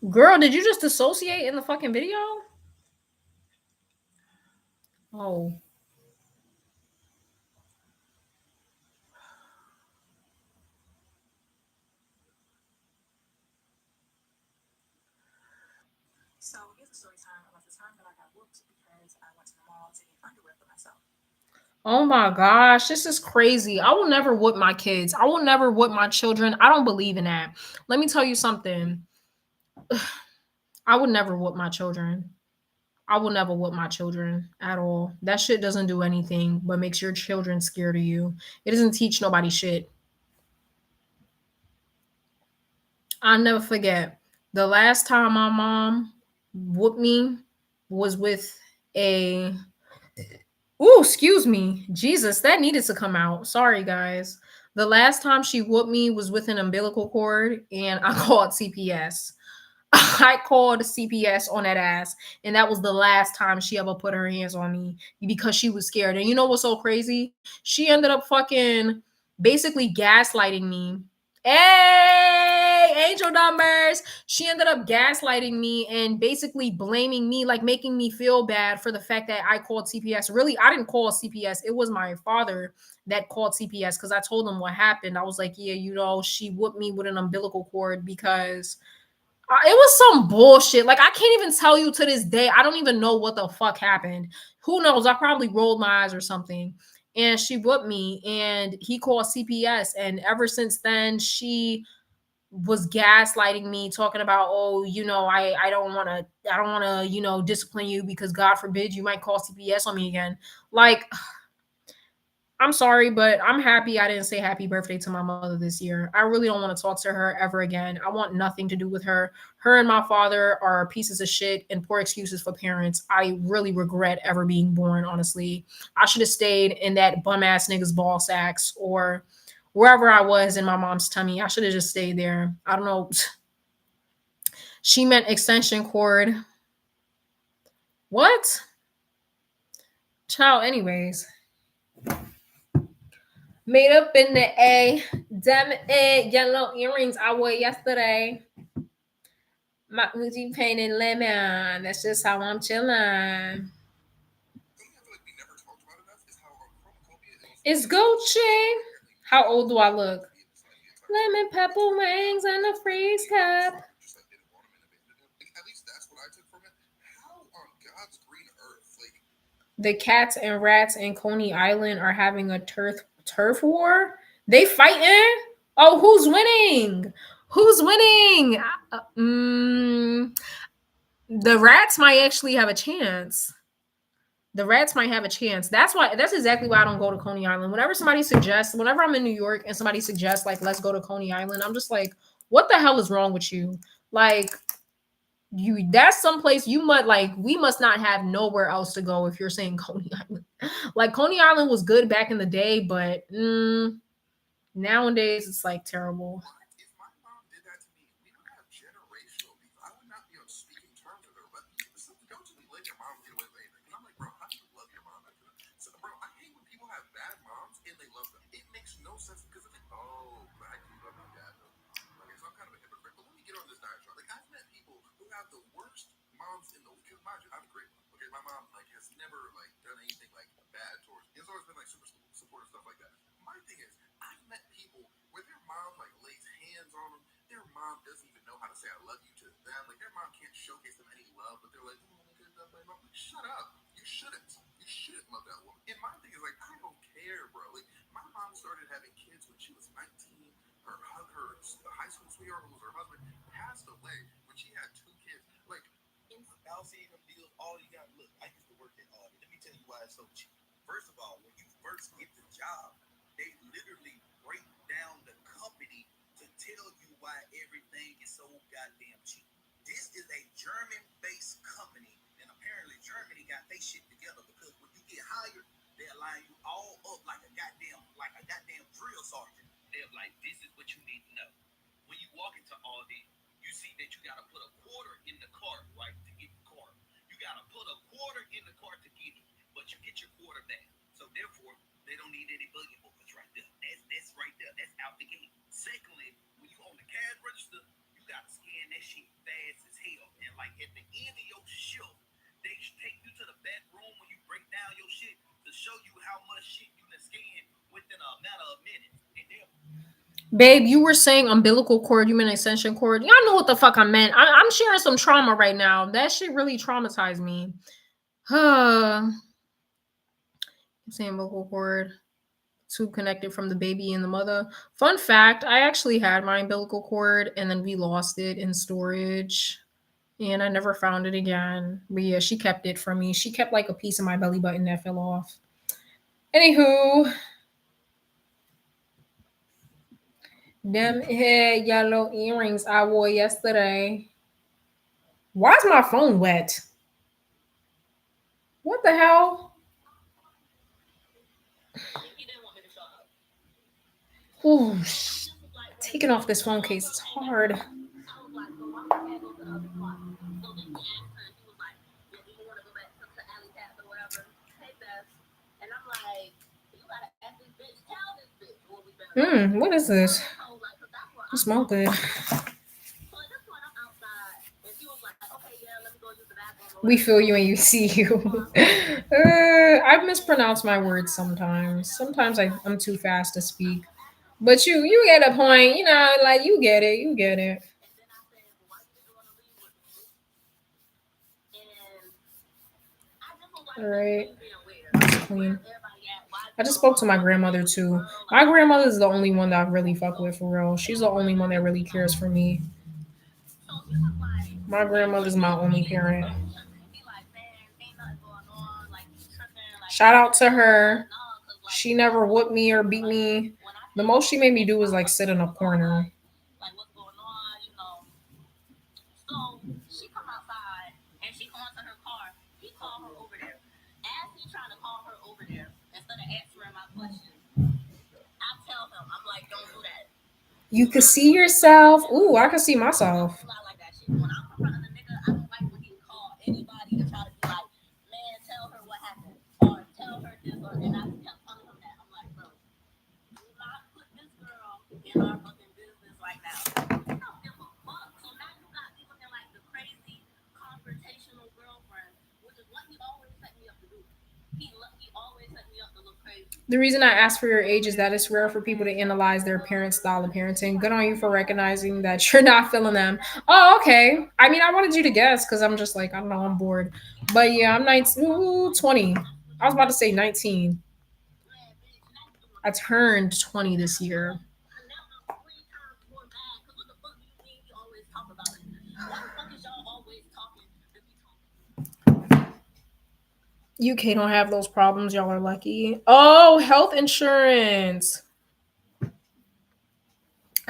Girl, did you just dissociate in the fucking video? Oh. So here's a story time about the time that I got whooped because I went to the mall to get underwear for myself. Oh my gosh, this is crazy. I will never whoop my kids. I will never whoop my children. I don't believe in that. Let me tell you something. I would never whoop my children. I will never whoop my children at all. That shit doesn't do anything but makes your children scared of you. It doesn't teach nobody shit. I'll never forget the last time my mom whooped me was with a. Ooh, excuse me. Jesus, that needed to come out. Sorry, guys. The last time she whooped me was with an umbilical cord, and I called CPS. I called CPS on that ass, and that was the last time she ever put her hands on me because she was scared. And you know what's so crazy? She ended up fucking basically gaslighting me. Hey, angel numbers. She ended up gaslighting me and basically blaming me, like making me feel bad for the fact that I called CPS. Really, I didn't call CPS. It was my father that called CPS because I told him what happened. I was like, yeah, you know, she whooped me with an umbilical cord because it was some bullshit. Like, I can't even tell you to this day. I don't even know what the fuck happened. Who knows? I probably rolled my eyes or something. And she whooped me, and he called CPS. And ever since then, she was gaslighting me, talking about, oh, you know, I don't want to, you know, discipline you because God forbid you might call CPS on me again. Like, I'm sorry, but I'm happy I didn't say happy birthday to my mother this year. I really don't want to talk to her ever again. I want nothing to do with her. Her and my father are pieces of shit and poor excuses for parents. I really regret ever being born, honestly. I should have stayed in that bum ass nigga's ball sacks or wherever I was in my mom's tummy. I should have just stayed there. I don't know. She meant extension cord. What? Child, anyways. Made up in the A. Damn it, yellow earrings I wore yesterday. My Gucci painted lemon. That's just how I'm chilling. It's Gucci. How old do I look? Lemon pepper wings and a freeze cup. The cats and rats in Coney Island are having a turf war. They fighting? Oh, who's winning? Who's winning? The rats might actually have a chance. The rats might have a chance. That's exactly why I don't go to Coney Island. Whenever I'm in New York and somebody suggests like let's go to Coney Island, I'm just like, what the hell is wrong with you? Like, you that's someplace you must like we must not have nowhere else to go if you're saying Coney Island. Like, Coney Island was good back in the day, but nowadays it's like terrible. gotta put a quarter in the cart, right, to get the cart. You gotta put a quarter in the cart to get it, but you get your quarter back. So therefore, they don't need any buggy bookers right there. That's right there. That's out the gate. Secondly, when you on the cash register, you gotta scan that shit fast as hell. And like at the end of your shift, they take you to the back room when you break down your shit to show you how much shit you can scan within a matter of minutes. And then, babe, you were saying umbilical cord, you mean extension cord? Y'all know what the fuck I meant. I'm sharing some trauma right now. That shit really traumatized me. I'm saying umbilical cord, tube connected from the baby and the mother. Fun fact, I actually had my umbilical cord and then we lost it in storage. And I never found it again. But yeah, she kept it from me. She kept like a piece of my belly button that fell off. Anywho, them head yellow earrings I wore yesterday. Why is my phone wet? What the hell? Ooh, taking off this phone case is hard. What is this? It smells good. We feel you and you see you. I mispronounce my words sometimes. Sometimes I'm too fast to speak. But you get a point, you know, like you get it. You get it. All right. Clean. I just spoke to my grandmother too. My grandmother is the only one that I really fuck with for real. She's the only one that really cares for me. My grandmother's my only parent. Shout out to her. She never whooped me or beat me. The most she made me do was like sit in a corner. You could see yourself. Ooh, I can see myself. The reason I asked for your age is that it's rare for people to analyze their parents' style of parenting. Good on you for recognizing that you're not feeling them. Oh, okay. I mean, I wanted you to guess because I'm just like, I don't know, I'm bored. But yeah, I'm 19, 20. I was about to say 19. I turned 20 this year. UK don't have those problems. Y'all are lucky. Oh, health insurance.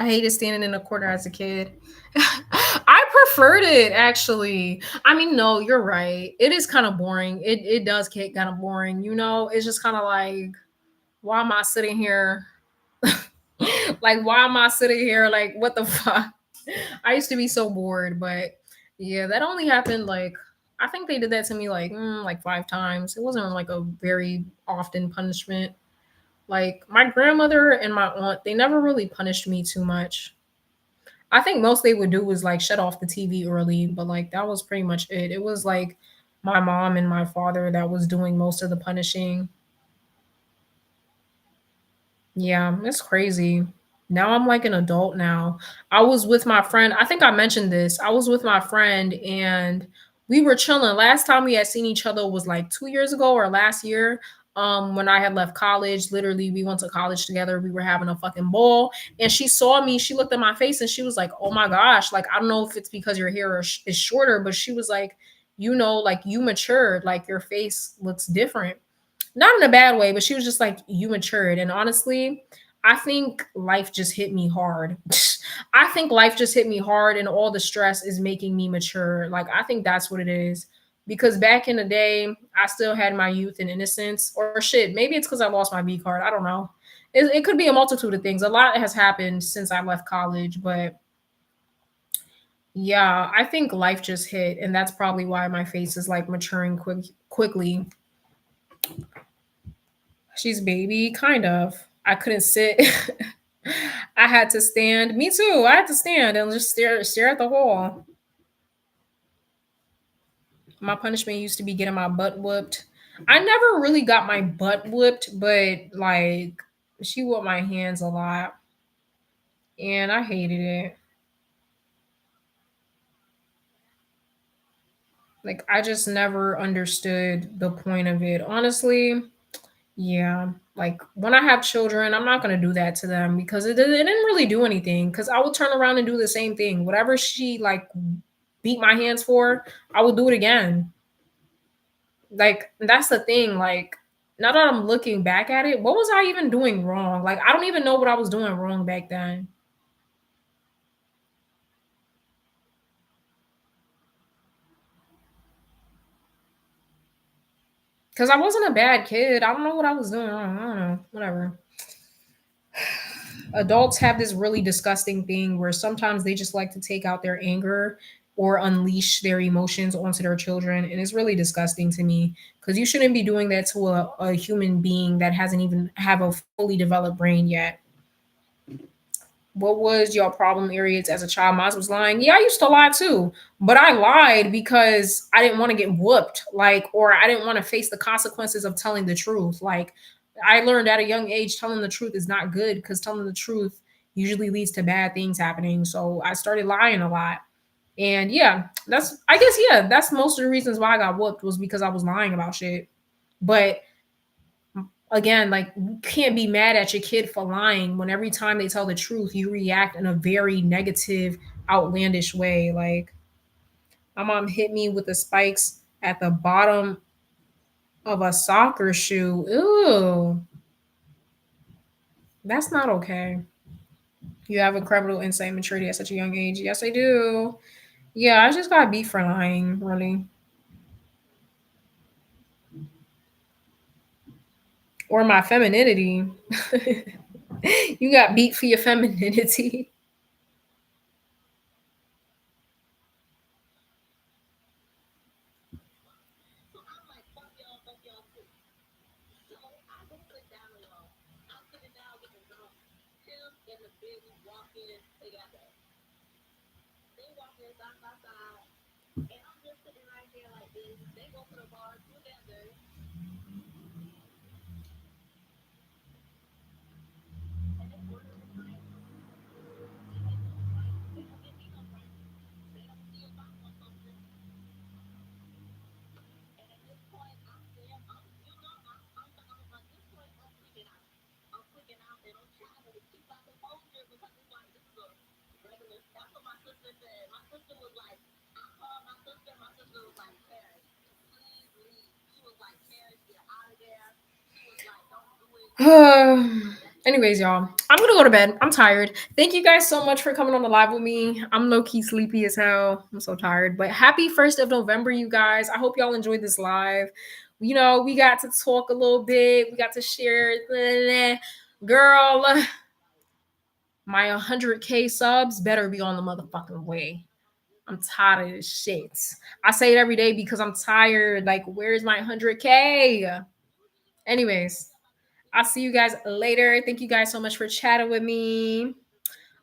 I hated standing in a corner as a kid. I preferred it actually. I mean, no, you're right. It is kind of boring. It does get kind of boring. You know, it's just kind of like, why am I sitting here? Like, why am I sitting here? Like, what the fuck? I used to be so bored, but yeah, that only happened like I think they did that to me like 5 times. It wasn't like a very often punishment. Like my grandmother and my aunt, they never really punished me too much. I think most they would do was like shut off the TV early, but like that was pretty much it. It was like my mom and my father that was doing most of the punishing. Yeah, it's crazy. Now I'm like an adult now. I was with my friend. I think I mentioned this. I was with my friend and we were chilling. Last time we had seen each other was like 2 years ago or last year. When I had left college, literally we went to college together. We were having a fucking ball. And she saw me, she looked at my face and she was like, oh my gosh, like I don't know if it's because your hair is shorter, but she was like, you know, like you matured, like your face looks different, not in a bad way, but she was just like, you matured. And honestly, I think life just hit me hard. I think life just hit me hard, and all the stress is making me mature. Like, I think that's what it is. Because back in the day, I still had my youth and innocence, or shit. Maybe it's because I lost my V card. I don't know. It could be a multitude of things. A lot has happened since I left college, but Yeah, I think life just hit, and that's probably why my face is like maturing quickly. She's baby, kind of. I couldn't sit. I had to stand. Me too. I had to stand and just stare at the wall. My punishment used to be getting my butt whooped. I never really got my butt whooped, but like she whooped my hands a lot, and I hated it. Like I just never understood the point of it. Honestly, yeah. Like when I have children, I'm not gonna do that to them because it didn't really do anything. Because I will turn around and do the same thing. Whatever she like beat my hands for, I will do it again. Like that's the thing. Like now that I'm looking back at it, what was I even doing wrong? Like I don't even know what I was doing wrong back then. Because I wasn't a bad kid. I don't know what I was doing. I don't know. Whatever. Adults have this really disgusting thing where sometimes they just like to take out their anger or unleash their emotions onto their children. And it's really disgusting to me because you shouldn't be doing that to a human being that hasn't even have a fully developed brain yet. What was your problem areas as a child? Mine was lying. Yeah, I used to lie too, but I lied because I didn't want to get whooped, like, or I didn't want to face the consequences of telling the truth. Like, I learned at a young age telling the truth is not good because telling the truth usually leads to bad things happening. So I started lying a lot. And yeah, that's, I guess, yeah, that's most of the reasons why I got whooped was because I was lying about shit. But again, like you can't be mad at your kid for lying when every time they tell the truth, you react in a very negative, outlandish way. Like my mom hit me with the spikes at the bottom of a soccer shoe. Ooh, that's not okay. You have incredible insight and maturity at such a young age. Yes, I do. Yeah, I just got beat for lying, really. Or my femininity. You got beat for your femininity. Anyways, y'all, I'm gonna go to bed. I'm tired. Thank you guys so much for coming on the live with me. I'm low key sleepy as hell. I'm so tired. But happy 1st of November, you guys. I hope y'all enjoyed this live. You know, we got to talk a little bit. We got to share. Girl, my 100K subs better be on the motherfucking way. I'm tired of this shit. I say it every day because I'm tired. Like, where's my 100K? Anyways, I'll see you guys later. Thank you guys so much for chatting with me.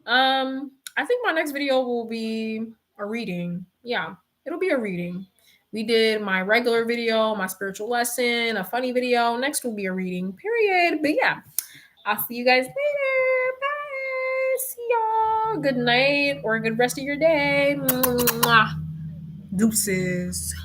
I think my next video will be a reading. Yeah, it'll be a reading. We did my regular video, my spiritual lesson, a funny video. Next will be a reading, period. But yeah, I'll see you guys later. Bye. See y'all. Good night or good rest of your day. Mwah. Deuces.